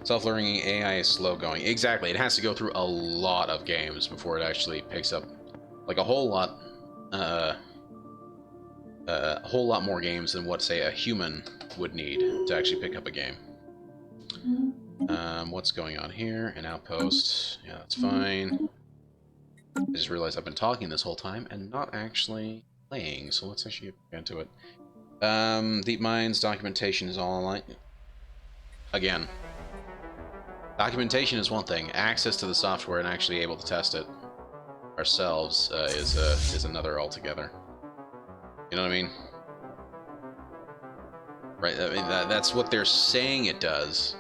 A: Self-learning AI is slow going. Exactly, it has to go through a lot of games before it actually picks up, like a whole lot more games than what, say, a human would need to actually pick up a game. What's going on here? An outpost. Yeah, that's fine. I just realized I've been talking this whole time and not actually playing, so let's actually get into it. DeepMind's documentation is all online. Again, documentation is one thing. Access to the software and actually able to test it ourselves is another altogether. You know what I mean? Right. I mean, that's what they're saying it does,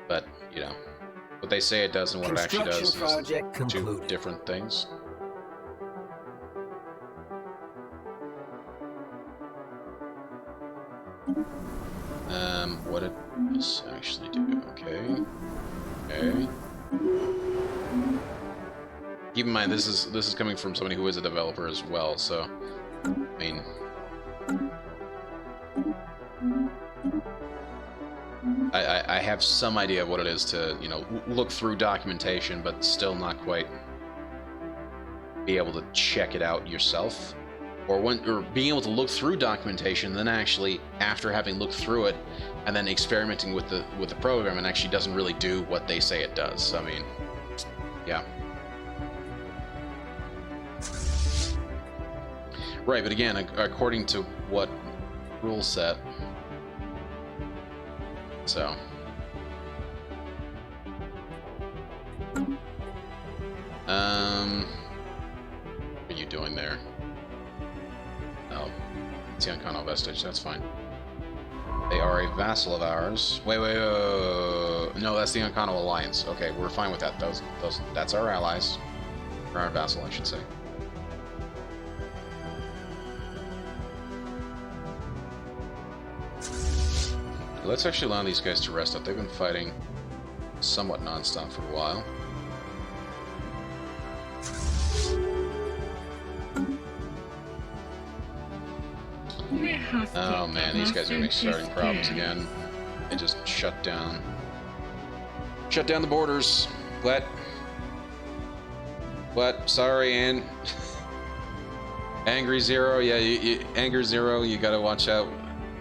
A: but what they say it does and what it actually does is two different things. What did this actually do? Okay. Keep in mind, this is coming from somebody who is a developer as well, so I mean, I have some idea of what it is to look through documentation, but still not quite be able to check it out yourself, or being able to look through documentation, then actually after having looked through it and then experimenting with the program, and actually doesn't really do what they say it does. I mean, yeah. Right, but again, according to what rule set? So. What are you doing there? Oh, it's the Akkano Vestige, that's fine. They are a vassal of ours. Wait. No, that's the Akkano Alliance. Okay, we're fine with that. That's our allies. Or our vassal, I should say. Let's actually allow these guys to rest up. They've been fighting somewhat non-stop for a while. Oh man, these guys are gonna be starting problems again. They just shut down the borders. What? Sorry, Angry Zero. Yeah, Angry Zero. You gotta watch out.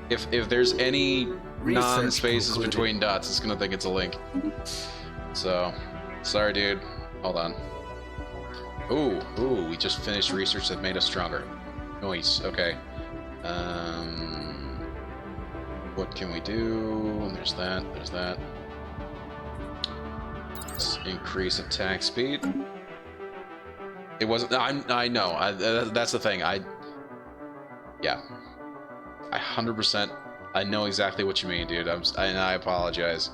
A: If there's any non-spaces between dots, it's gonna think it's a link. So, sorry, dude. Hold on. Ooh, we just finished research that made us stronger. Nice. Okay. What can we do? There's that. Let's increase attack speed. It wasn't. I know. That's the thing. Yeah. 100%. I know exactly what you mean, dude. I apologize.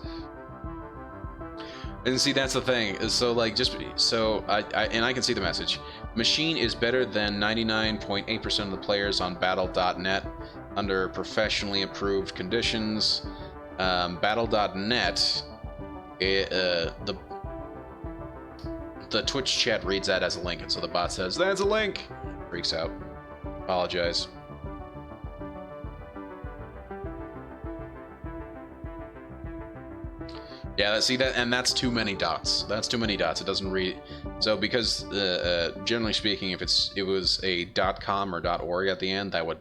A: And see, that's the thing. So like, I can see the message. Machine is better than 99.8% of the players on Battle.net under professionally approved conditions. Battle.net, the Twitch chat reads that as a link, and so the bot says, "That's a link!" Freaks out. Apologize. Yeah, see that, and that's too many dots. That's too many dots. It doesn't read. So because generally speaking, if it was a .com or .org at the end, that would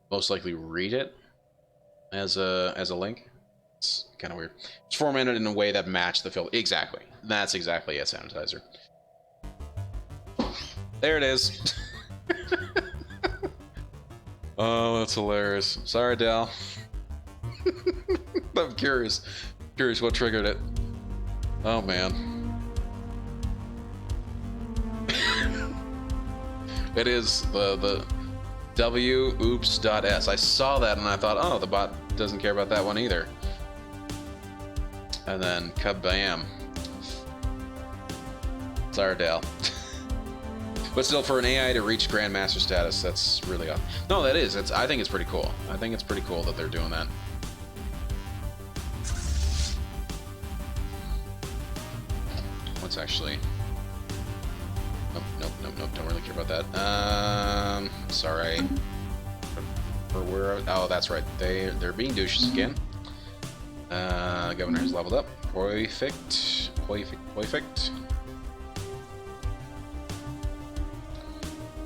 A: most likely read it as a link. It's kind of weird. It's formatted in a way that matched the field. Exactly. That's exactly it, Sanitizer. There it is. Oh, that's hilarious. Sorry, Dal. I'm curious what triggered it. Oh man. It is the oops.s. I saw that and I thought, oh, the bot doesn't care about that one either. And then kabam. Sorry, Dal. But still, for an AI to reach Grandmaster status, that's really odd. No, that is. I think it's pretty cool. I think it's pretty cool that they're doing that. What's actually... Nope. Don't really care about that. Sorry. For where... Oh, that's right. They're being douches again. Governor has leveled up. Perfect.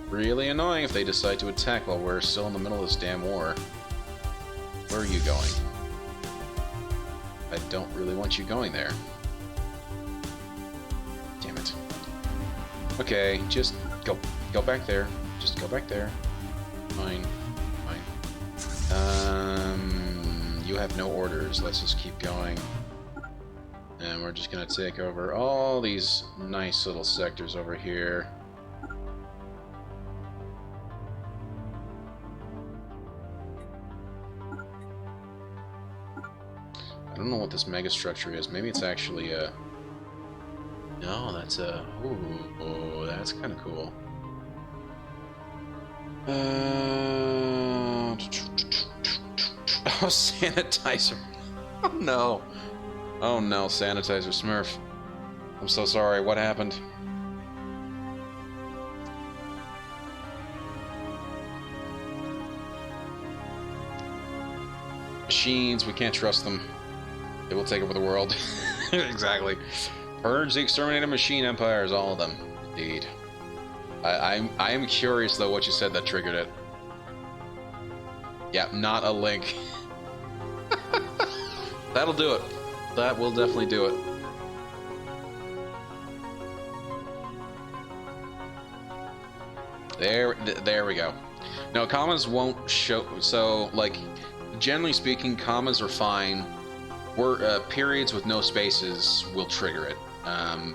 A: Really annoying if they decide to attack while we're still in the middle of this damn war. Where are you going? I don't really want you going there. Damn it. Okay, just go back there. Just go back there. Fine. You have no orders. Let's just keep going. And we're just gonna take over all these nice little sectors over here. I don't know what this mega structure is. Maybe it's actually a... No, that's a... Ooh, that's kind of cool. Oh, sanitizer. Oh no. Oh no, sanitizer Smurf. I'm so sorry. What happened? Machines, we can't trust them. They will take over the world. Exactly. Purge the exterminated machine empires, all of them. Indeed. I am curious though what you said that triggered it. Yeah, not a link. That'll do it. That will definitely do it. There we go. No, commas won't show. So, like, generally speaking, commas are fine. Periods with no spaces will trigger it,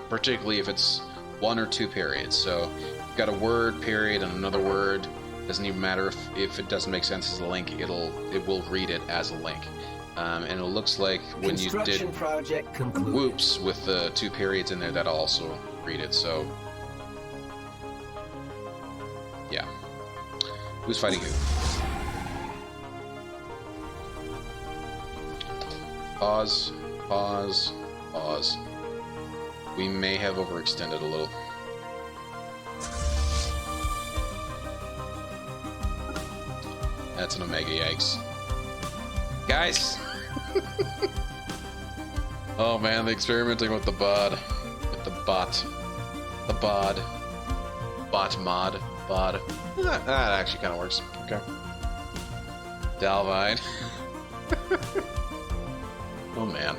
A: particularly if it's 1 or 2 periods. So, you've got a word period and another word. Doesn't even matter if it doesn't make sense as a link. It will read it as a link. And it looks like when you did
B: project concluded.
A: whoops with the 2 periods in there, that'll also read it. So, yeah. Who's fighting who? Pause, pause, pause. We may have overextended a little. That's an Omega Yikes. Guys! Oh man, the experimenting with the bod. With the bot. The bod. Bot mod. Bod. That actually kind of works. Okay. Dalvine. Oh man.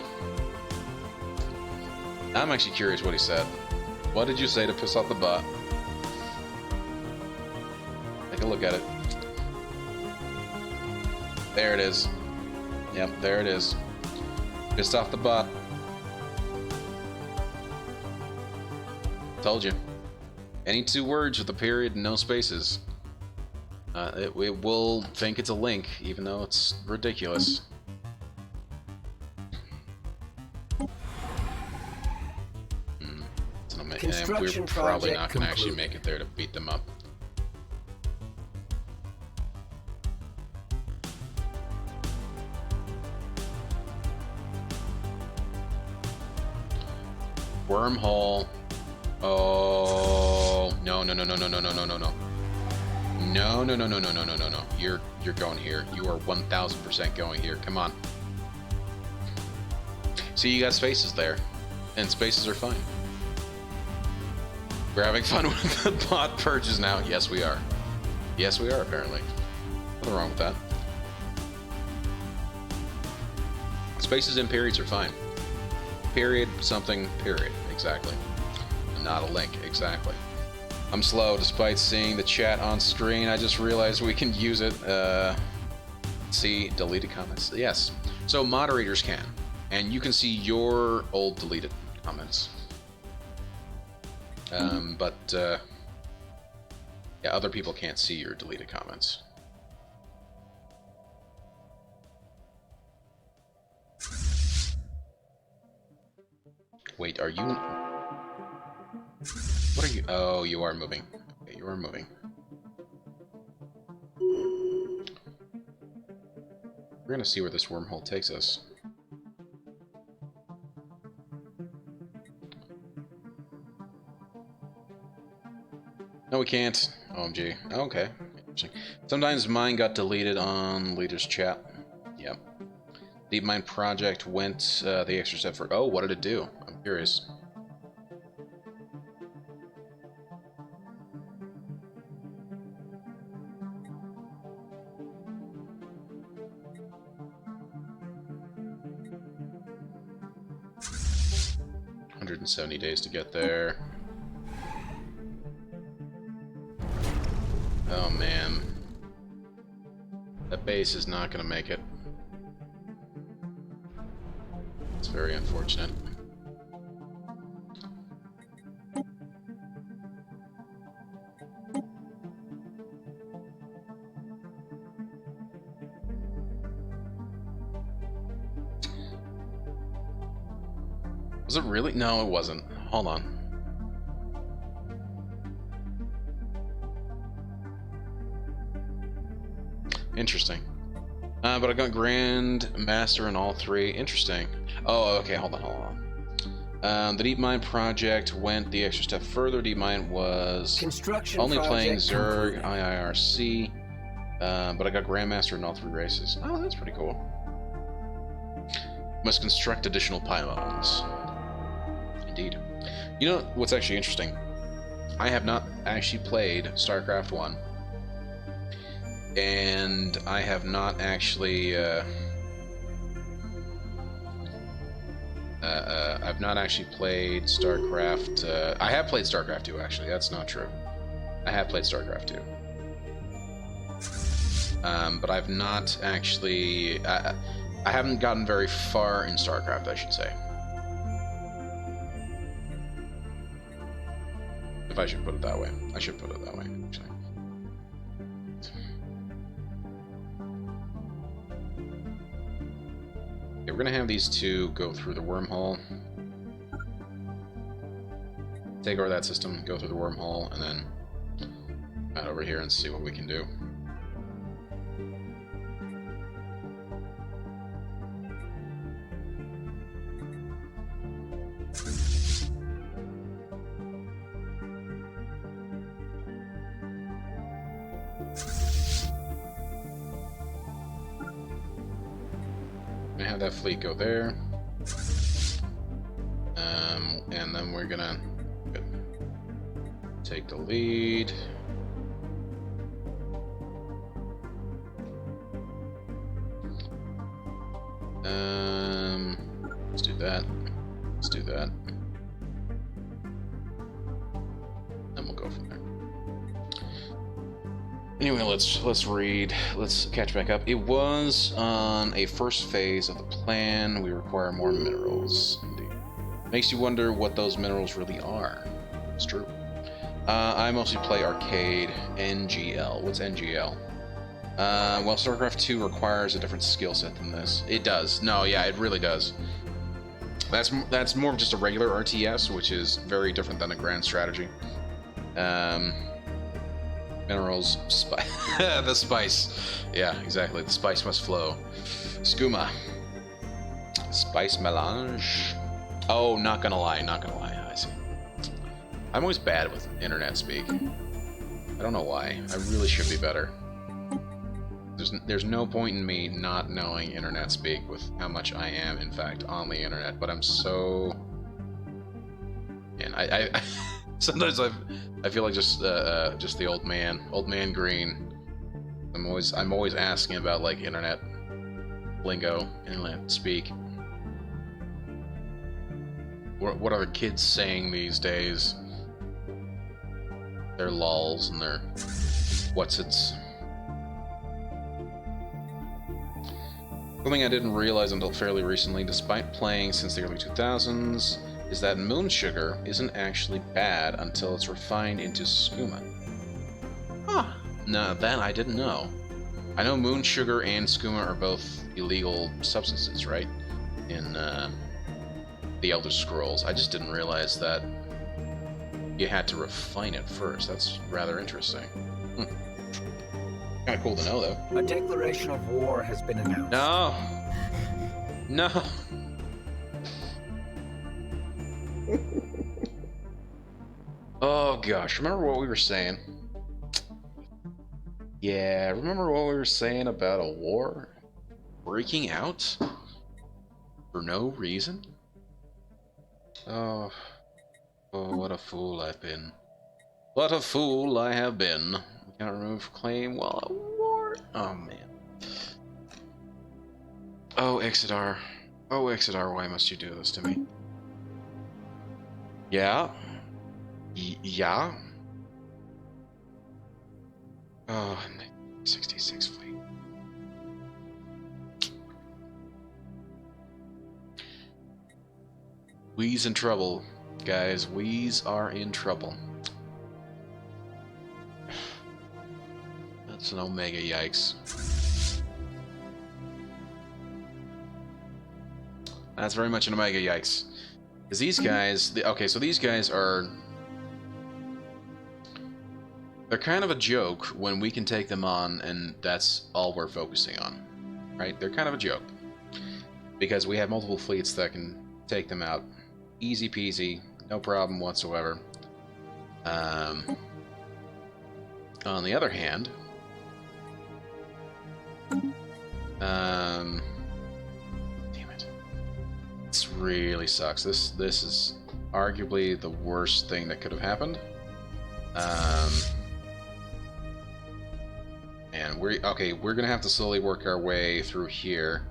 A: I'm actually curious what he said. What did you say to piss off the bot? Take a look at it. There it is. Yep, there it is. Pissed off the bot. Told you. Any 2 words with a period and no spaces. It will think it's a link, even though it's ridiculous. We're probably not going to actually make it there to beat them up. Wormhole. Oh no no no no no no no no no no. No no no no no no no no no. You're going here. You are 1000% going here. Come on. See, you got spaces there. And spaces are fine. We're having fun with the bot purges now. Yes, we are. Yes, we are, apparently. Nothing wrong with that. Spaces and periods are fine. Period, something, period. Exactly. Not a link. Exactly. I'm slow despite seeing the chat on screen. I just realized we can use it. See deleted comments. Yes. So moderators can. And you can see your old deleted comments. But yeah, other people can't see your deleted comments. Wait, are you... What are you... Oh, you are moving. Okay, you are moving. We're gonna see where this wormhole takes us. No, we can't. OMG. Okay. Sometimes mine got deleted on leader's chat. Yep. DeepMind project went the extra step for... Oh, what did it do? I'm curious. $170 days to get there. Oh man, that base is not going to make it. It's very unfortunate. Was it really? No, it wasn't. Hold on. Interesting. But I got Grand Master in all 3. Interesting. Oh, okay, hold on. The DeepMind project went the extra step further. DeepMind was only playing Zerg, IIRC, but I got Grandmaster in all 3 races. Oh, that's pretty cool. Must construct additional pylons. Indeed. You know what's actually interesting? I have not actually played StarCraft 1. And I have not actually I've not actually played StarCraft. I have played StarCraft 2 actually. That's not true. I have played StarCraft 2. But I've not actually... I haven't gotten very far in StarCraft, I should say. If I should put it that way. I should put it that way, actually. Okay, we're gonna have these two go through the wormhole. Take over that system, go through the wormhole, and then out over here and see what we can do. Gonna have that fleet go there. And then we're gonna take the lead. Let's do that. Let's do that. And we'll go from there. Anyway, let's read. Let's catch back up. It was on a first phase of the plan. We require more minerals. Indeed. Makes you wonder what those minerals really are. It's true. I mostly play arcade. NGL. What's NGL? Well, StarCraft 2 requires a different skill set than this. It does. No, yeah, it really does. That's more of just a regular RTS, which is very different than a grand strategy. Minerals, the spice. Yeah, exactly. The spice must flow. Skooma. Spice melange. Oh, not gonna lie, not gonna lie. I see. I'm always bad with internet speak. I don't know why. I really should be better. There's no point in me not knowing internet speak with how much I am, in fact, on the internet. But I'm so... And I sometimes I feel like just the old man Green. I'm always asking about like internet lingo, internet speak. What are the kids saying these days? Their lols and their what's-its. Something I didn't realize until fairly recently, despite playing since the early 2000s, is that moon sugar isn't actually bad until it's refined into skooma. Huh. No, that I didn't know. I know moon sugar and skooma are both illegal substances, right? In the Elder Scrolls. I just didn't realize that you had to refine it first. That's rather interesting. Kind of cool to know, though.
B: A declaration of war has been announced.
A: No! No! Oh gosh, remember what we were saying? Yeah, remember what we were saying about a war breaking out for no reason? Oh, what a fool I've been. What a fool I have been. Can't remove claim while at war. Oh man. Oh Ix'idar. Oh Ix'idar, why must you do this to me? Yeah. Yeah. Oh, 66 fleet. We's in trouble, guys. We's are in trouble. That's an Omega yikes. That's very much an Omega yikes. Because these guys... Okay, so these guys are... They're kind of a joke when we can take them on and that's all we're focusing on. Right? They're kind of a joke. Because we have multiple fleets that can take them out. Easy peasy. No problem whatsoever. On the other hand... damn it. This really sucks. This is arguably the worst thing that could have happened. And we're gonna have to slowly work our way through here.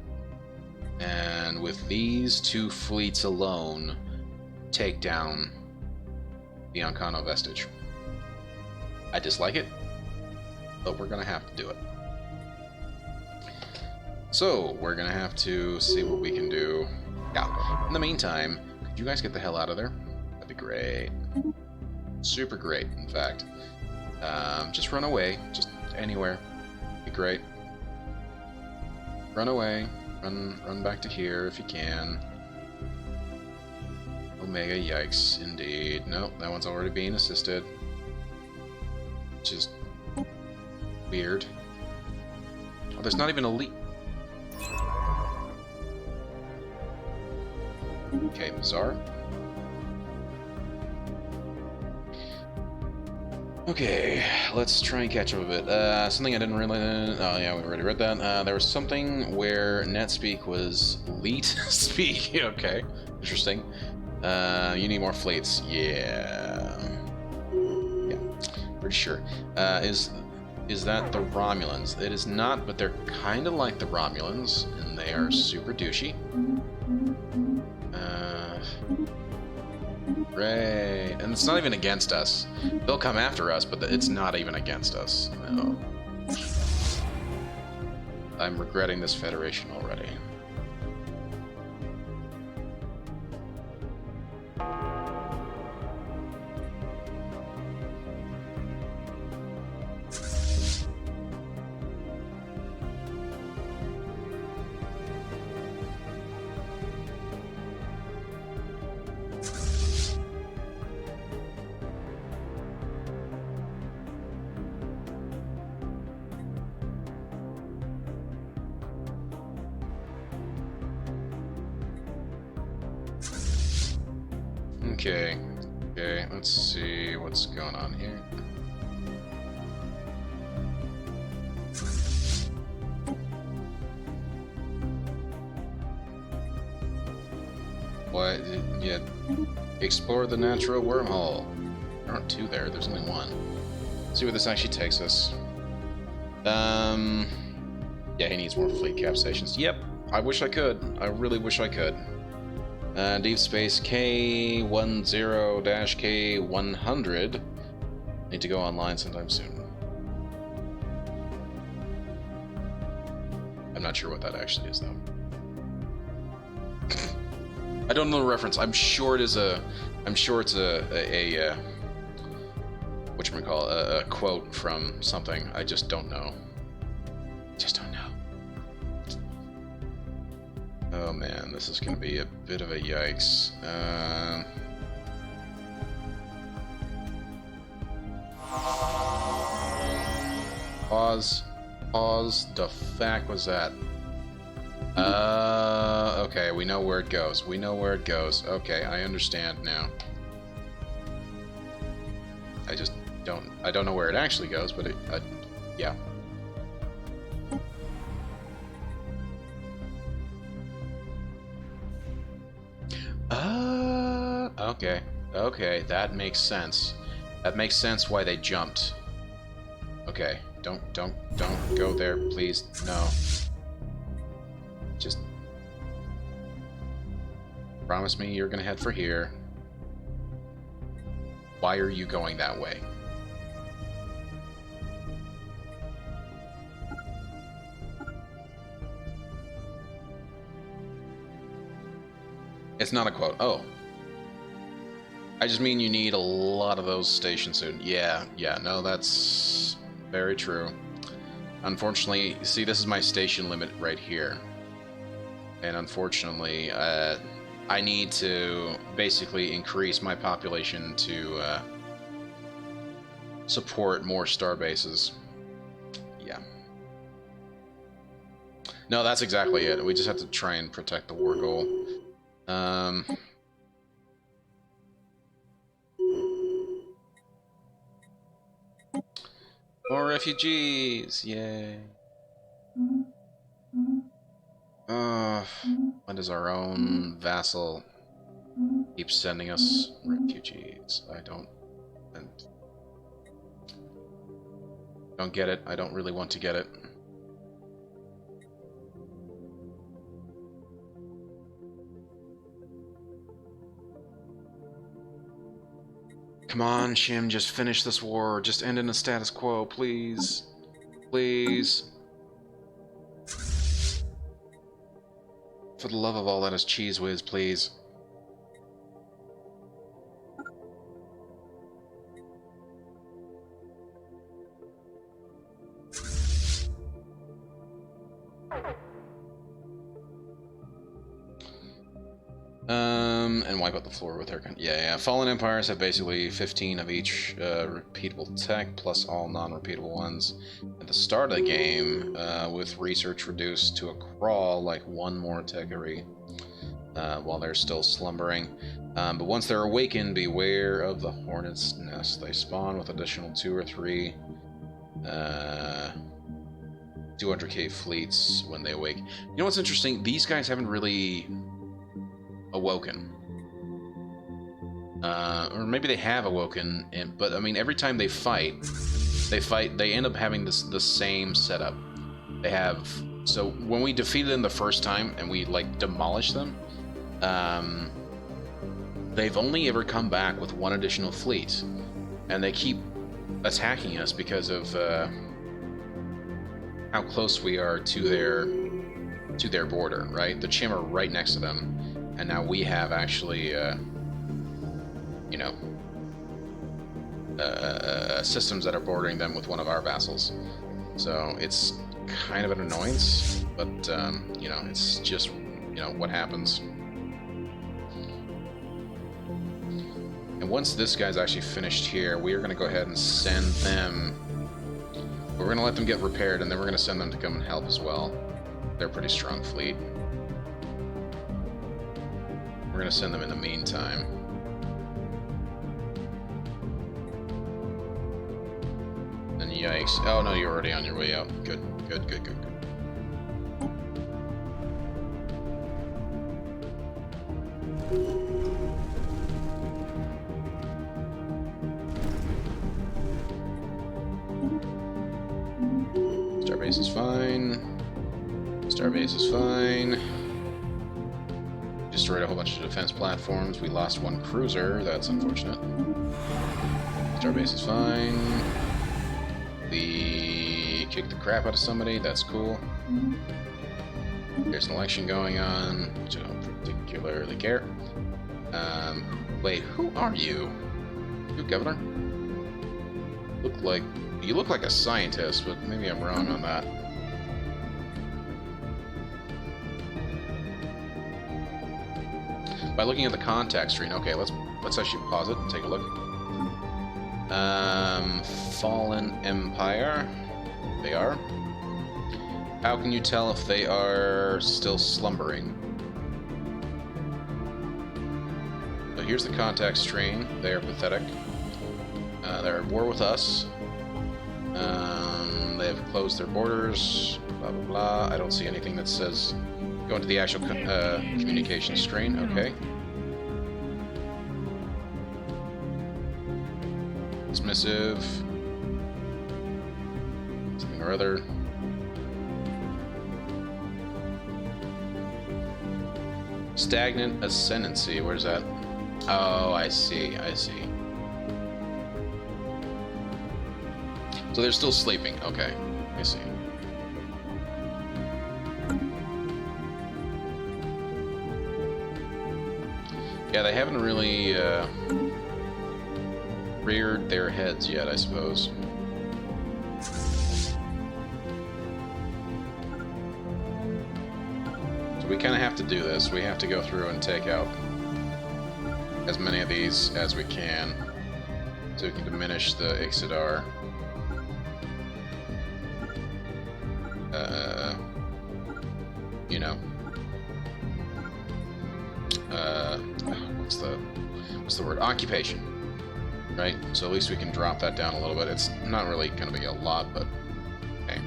A: And with these two fleets alone, take down the Akkano Vestige. I dislike it, but we're gonna have to do it. So, we're gonna have to see what we can do. Yeah. In the meantime, could you guys get the hell out of there? That'd be great. Super great, in fact. Just run away. Just anywhere. Be great. Run away. Run back to here if you can. Omega, yikes, indeed. Nope, that one's already being assisted. Which is weird. Oh, there's not even a leak. Okay, bizarre. Okay, let's try and catch up a bit. Something I didn't really... Oh, yeah, we already read that. There was something where NetSpeak was Leet Speak. Okay, interesting. You need more fleets. Yeah. Yeah, pretty sure. Is that the Romulans? It is not, but they're kind of like the Romulans, and they are super douchey. Right, and it's not even against us. They'll come after us, but it's not even against us. No. I'm regretting this Federation already. Okay, let's see what's going on here. What? Yeah, explore the natural wormhole. There aren't two there, there's only one. Let's see where this actually takes us. Yeah, he needs more fleet cap stations. Yep, I wish I could. I really wish I could. Deep Space K10-K100. Need to go online sometime soon. I'm not sure what that actually is, though. I don't know the reference. I'm sure it is a... I'm sure it's a whatchamacallit, a quote from something. I just don't know. Just don't know. Oh man, this is going to be a bit of a yikes. Pause. The fuck was that? Okay, we know where it goes. Okay, I understand now. I don't know where it actually goes, but yeah. Okay, that makes sense. That makes sense why they jumped. Okay, don't go there, please. No. Just promise me you're gonna head for here. Why are you going that way? It's not a quote. Oh. I just mean you need a lot of those stations soon. Yeah, no, that's very true. Unfortunately, see, this is my station limit right here. And unfortunately, I need to basically increase my population to support more star bases. Yeah. No, that's exactly it. We just have to try and protect the war goal. More refugees! Yay. When does our own vassal keep sending us refugees? I don't get it. I don't really want to get it. Come on, Shim, just finish this war. Just end in a status quo, please. Please. For the love of all that is cheese whiz, please. And wipe out the floor with her. Yeah. Fallen Empires have basically 15 of each repeatable tech, plus all non-repeatable ones. At the start of the game, with research reduced to a crawl, like one more techery, while they're still slumbering. But once they're awakened, beware of the hornet's nest. They spawn with additional 2 or 3 200k fleets when they awake. You know what's interesting? These guys haven't really awoken. Or maybe they have awoken, but I mean, every time they fight, they end up having the same setup. They have, so when we defeated them the first time and we like demolished them, they've only ever come back with 1 additional fleet, and they keep attacking us because of how close we are to their border, right? The Chim are right next to them, and now we have actually you know, systems that are bordering them with one of our vassals. So it's kind of an annoyance, but you know, it's just, you know, what happens. And once this guy's actually finished here, we are going to go ahead and send them. We're going to let them get repaired, and then we're going to send them to come and help as well. They're a pretty strong fleet. We're going to send them in the meantime. And yikes. Oh no, you're already on your way out. Good. Starbase is fine. Starbase is fine. Destroyed a whole bunch of defense platforms. We lost 1 cruiser. That's unfortunate. Starbase is fine. We kicked the crap out of somebody. That's cool. There's an election going on, which I don't particularly care. Wait, who are you? You governor? You look like a scientist, but maybe I'm wrong on that. By looking at the contact screen, okay, let's actually pause it and take a look. Fallen Empire. They are. How can you tell if they are still slumbering? So here's the contact screen. They are pathetic. They're at war with us. They have closed their borders. Blah blah blah. I don't see anything that says go into the actual communication screen. Okay. Dismissive. Something or other. Stagnant ascendancy. Where's that? Oh, I see. So they're still sleeping. Okay, I see. Yeah, they haven't really reared their heads yet, I suppose. So we kind of have to do this. We have to go through and take out as many of these as we can, so we can diminish the Ix'idar. You know, what's the word? Occupation, right? So at least we can drop that down a little bit. It's not really going to be a lot, but okay.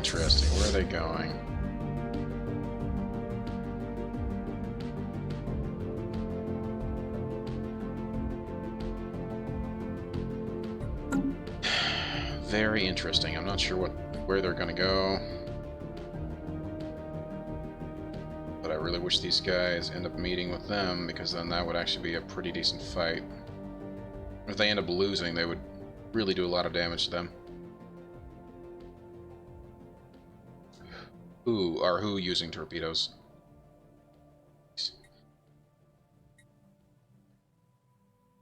A: interesting. Where are they going? Very interesting. I'm not sure where they're gonna go. But I really wish these guys end up meeting with them, because then that would actually be a pretty decent fight. If they end up losing, they would really do a lot of damage to them. Who using torpedoes?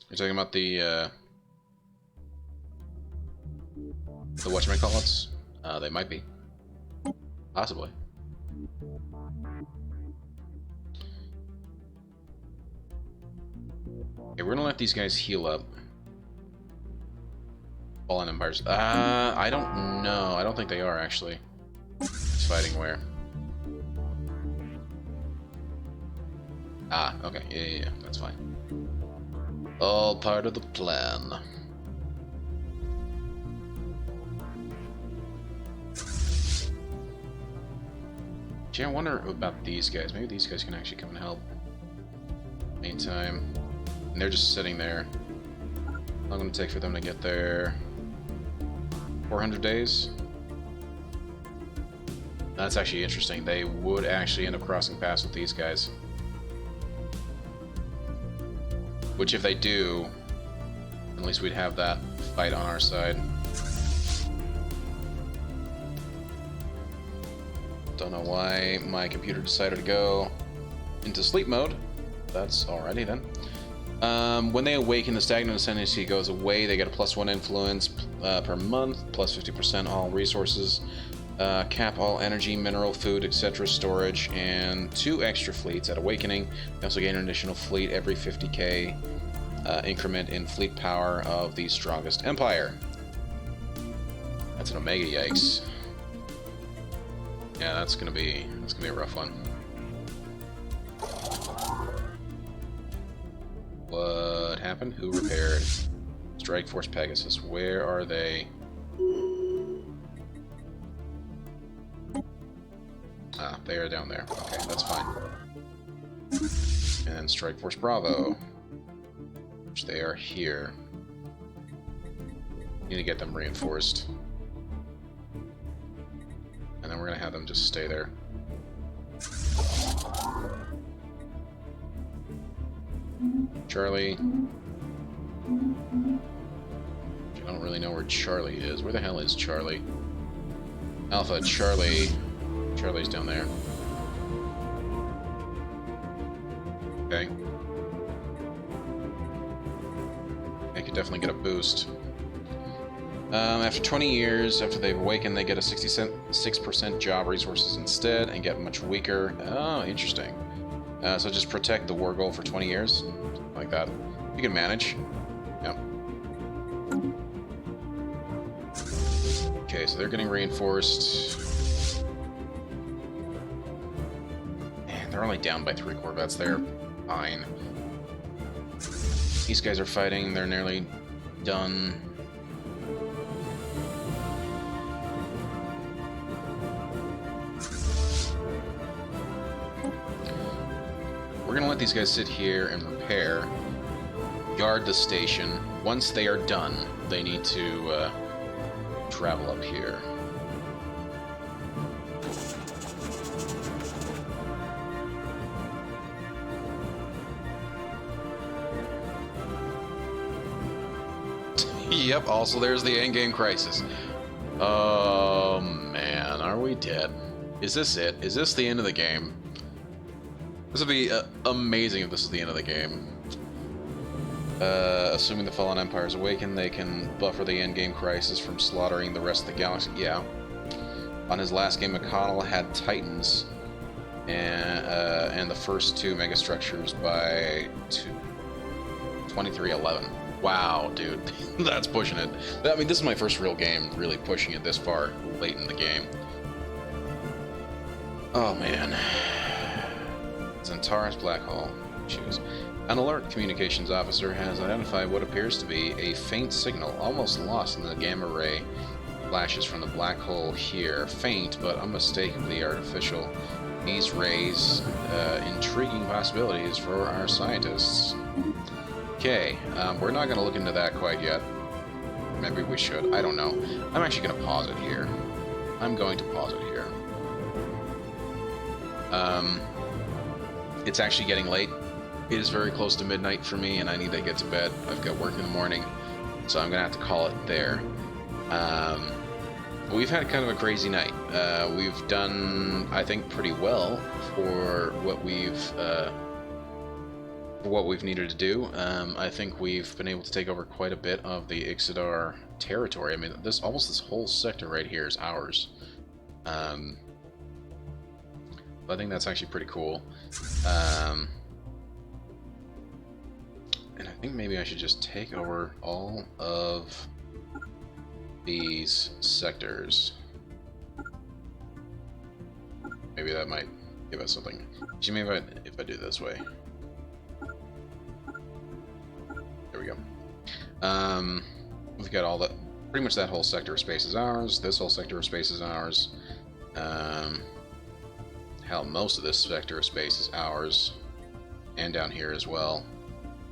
A: You're talking about the whatchamacallits? They might be. Possibly. Okay, we're gonna let these guys heal up. Fallen Empires. I don't know. I don't think they are, actually. He's fighting where? Ah, okay. Yeah, that's fine. All part of the plan. Gee, I wonder about these guys. Maybe these guys can actually come and help. Anytime. And they're just sitting there. How long gonna take for them to get there? 400 days? That's actually interesting. They would actually end up crossing paths with these guys. Which, if they do, at least we'd have that fight on our side. Don't know why my computer decided to go into sleep mode. That's alrighty then. When they awaken, the stagnant ascendancy goes away. They get a +1 influence per month, plus 50% all resources, cap all energy, mineral, food, etc. storage, and 2 extra fleets at awakening. They also gain an additional fleet every 50k increment in fleet power of the strongest empire. That's an Omega, yikes. Yeah, that's gonna be a rough one. What happened? Who repaired? Strike Force Pegasus. Where are they? Ah, they are down there. Okay, that's fine. And then Strike Force Bravo, which they are here. Need to get them reinforced. And then we're gonna have them just stay there. Charlie. I don't really know where Charlie is. Where the hell is Charlie? Alpha, Charlie. Charlie's down there. Okay. They could definitely get a boost. After 20 years, after they've awakened, they get a 66% job resources instead and get much weaker. Oh, interesting. So just protect the war goal for 20 years. Like that. You can manage. Yep. Okay, so they're getting reinforced. Man, they're only down by 3 corvettes. They're fine. These guys are fighting. They're nearly done. We're gonna let these guys sit here and repair, guard the station. Once they are done, they need to travel up here. Yep, also there's the endgame crisis. Oh man, are we dead? Is this it? Is this the end of the game? This would be amazing if this is the end of the game. Assuming the Fallen Empire is awakened, they can buffer the endgame crisis from slaughtering the rest of the galaxy. Yeah. On his last game, Akkano had Titans and the first 2 megastructures by 2311. Wow, dude. That's pushing it. I mean, this is my first real game really pushing it this far late in the game. Oh, man. Zentaris Black Hole. Choose. An alert communications officer has identified what appears to be a faint signal almost lost in the gamma ray flashes from the black hole here. Faint, but unmistakably artificial. These raise intriguing possibilities for our scientists. Okay, we're not going to look into that quite yet. Maybe we should. I don't know. I'm actually going to pause it here. I'm going to pause it here. It's actually getting late. It is very close to midnight for me, and I need to get to bed. I've got work in the morning, so I'm going to have to call it there. We've had kind of a crazy night. We've done, I think, pretty well for what we've needed to do. I think we've been able to take over quite a bit of the Ix'idar territory. I mean, almost this whole sector right here is ours. I think that's actually pretty cool. And I think maybe I should just take over all of these sectors. Maybe that might give us something. Actually, maybe if I do this way. There we go. We've got all that. Pretty much that whole sector of space is ours. This whole sector of space is ours. Hell, most of this sector of space is ours, and down here as well.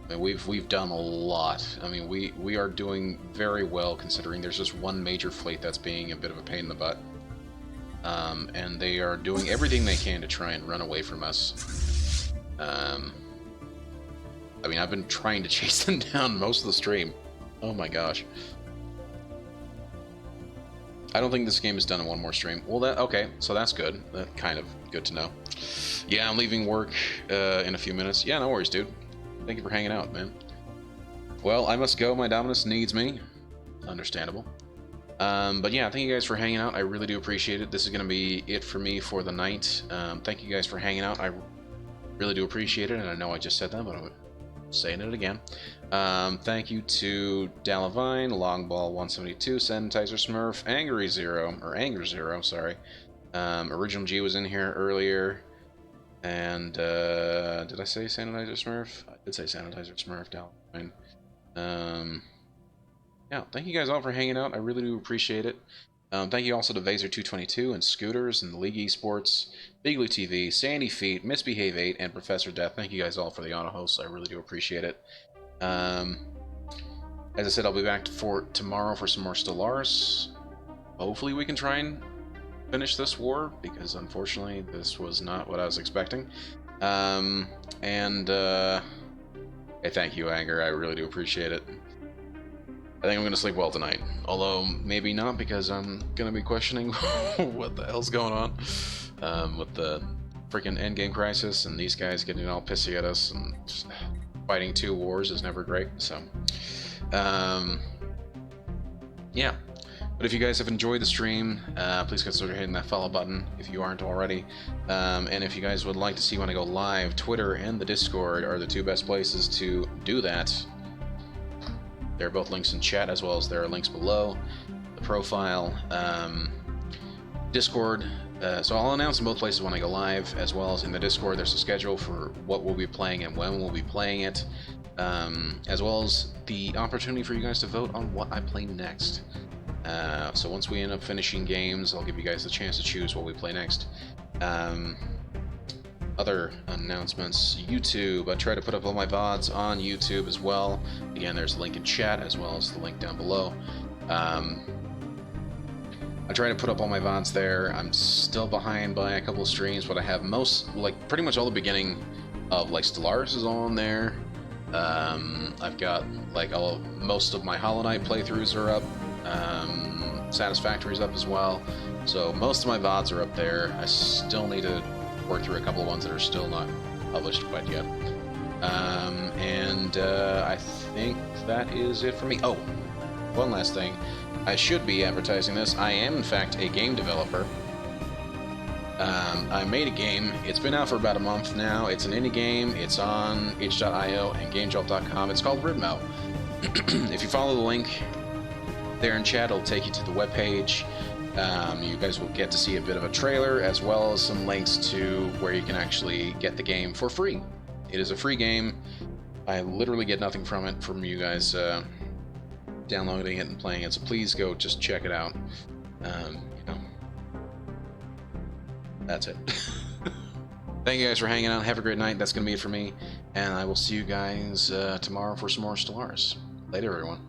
A: I mean, we've done a lot. I mean, we are doing very well considering there's just one major fleet that's being a bit of a pain in the butt, and they are doing everything they can to try and run away from us. I mean, I've been trying to chase them down most of the stream. Oh my gosh. I don't think this game is done in one more stream. Well, okay, so that's good. That's kind of good to know. Yeah, I'm leaving work in a few minutes. Yeah, no worries, dude. Thank you for hanging out, man. Well, I must go. My Dominus needs me. Understandable. But yeah, thank you guys for hanging out. I really do appreciate it. This is going to be it for me for the night. Thank you guys for hanging out. I really do appreciate it, and I know I just said that, but I'm saying it again. Thank you to Dalavine, Longball172, Sanitizer Smurf, Angry Zero, sorry. Original G was in here earlier. And, did I say Sanitizer Smurf? I did say Sanitizer Smurf, Dalavine. Yeah, thank you guys all for hanging out. I really do appreciate it. Thank you also to Vaser222 and Scooters and the League Esports, Bigly TV, Sandy Feet, Misbehave 8, and Professor Death. Thank you guys all for the auto hosts. I really do appreciate it. As I said, I'll be back for tomorrow for some more Stellaris. Hopefully we can try and finish this war, because unfortunately this was not what I was expecting. Hey, thank you, Anger. I really do appreciate it. I think I'm gonna sleep well tonight, although maybe not, because I'm gonna be questioning what the hell's going on with the freaking endgame crisis and these guys getting all pissy at us, and just fighting 2 wars is never great. So yeah, but if you guys have enjoyed the stream, please consider hitting that follow button if you aren't already, and if you guys would like to see when I go live, Twitter and the Discord are the 2 best places to do that. There are both links in chat, as well as there are links below the profile. Discord, so I'll announce in both places when I go live, as well as in the Discord there's a schedule for what we'll be playing and when we'll be playing it, as well as the opportunity for you guys to vote on what I play next. So once we end up finishing games, I'll give you guys the chance to choose what we play next. Other announcements, YouTube, I try to put up all my VODs on YouTube as well. Again, there's a link in chat, as well as the link down below. I try to put up all my VODs there. I'm still behind by a couple of streams, but I have pretty much all the beginning of Stellaris is all on there. I've got most of my Hollow Knight playthroughs are up. Satisfactory's up as well. So most of my VODs are up there. I still need to work through a couple of ones that are still not published quite yet. I think that is it for me. Oh, one last thing. I should be advertising this. I am, in fact, a game developer. I made a game. It's been out for about a month now. It's an indie game. It's on itch.io and GameJolt.com. It's called Ribmo. If you follow the link there in chat, it'll take you to the webpage. You guys will get to see a bit of a trailer, as well as some links to where you can actually get the game for free. It is a free game. I literally get nothing from it, from you guys downloading it and playing it, so please go just check it out. That's it. Thank you guys for hanging out. Have a great night. That's going to be it for me. And I will see you guys tomorrow for some more Stellaris. Later, everyone.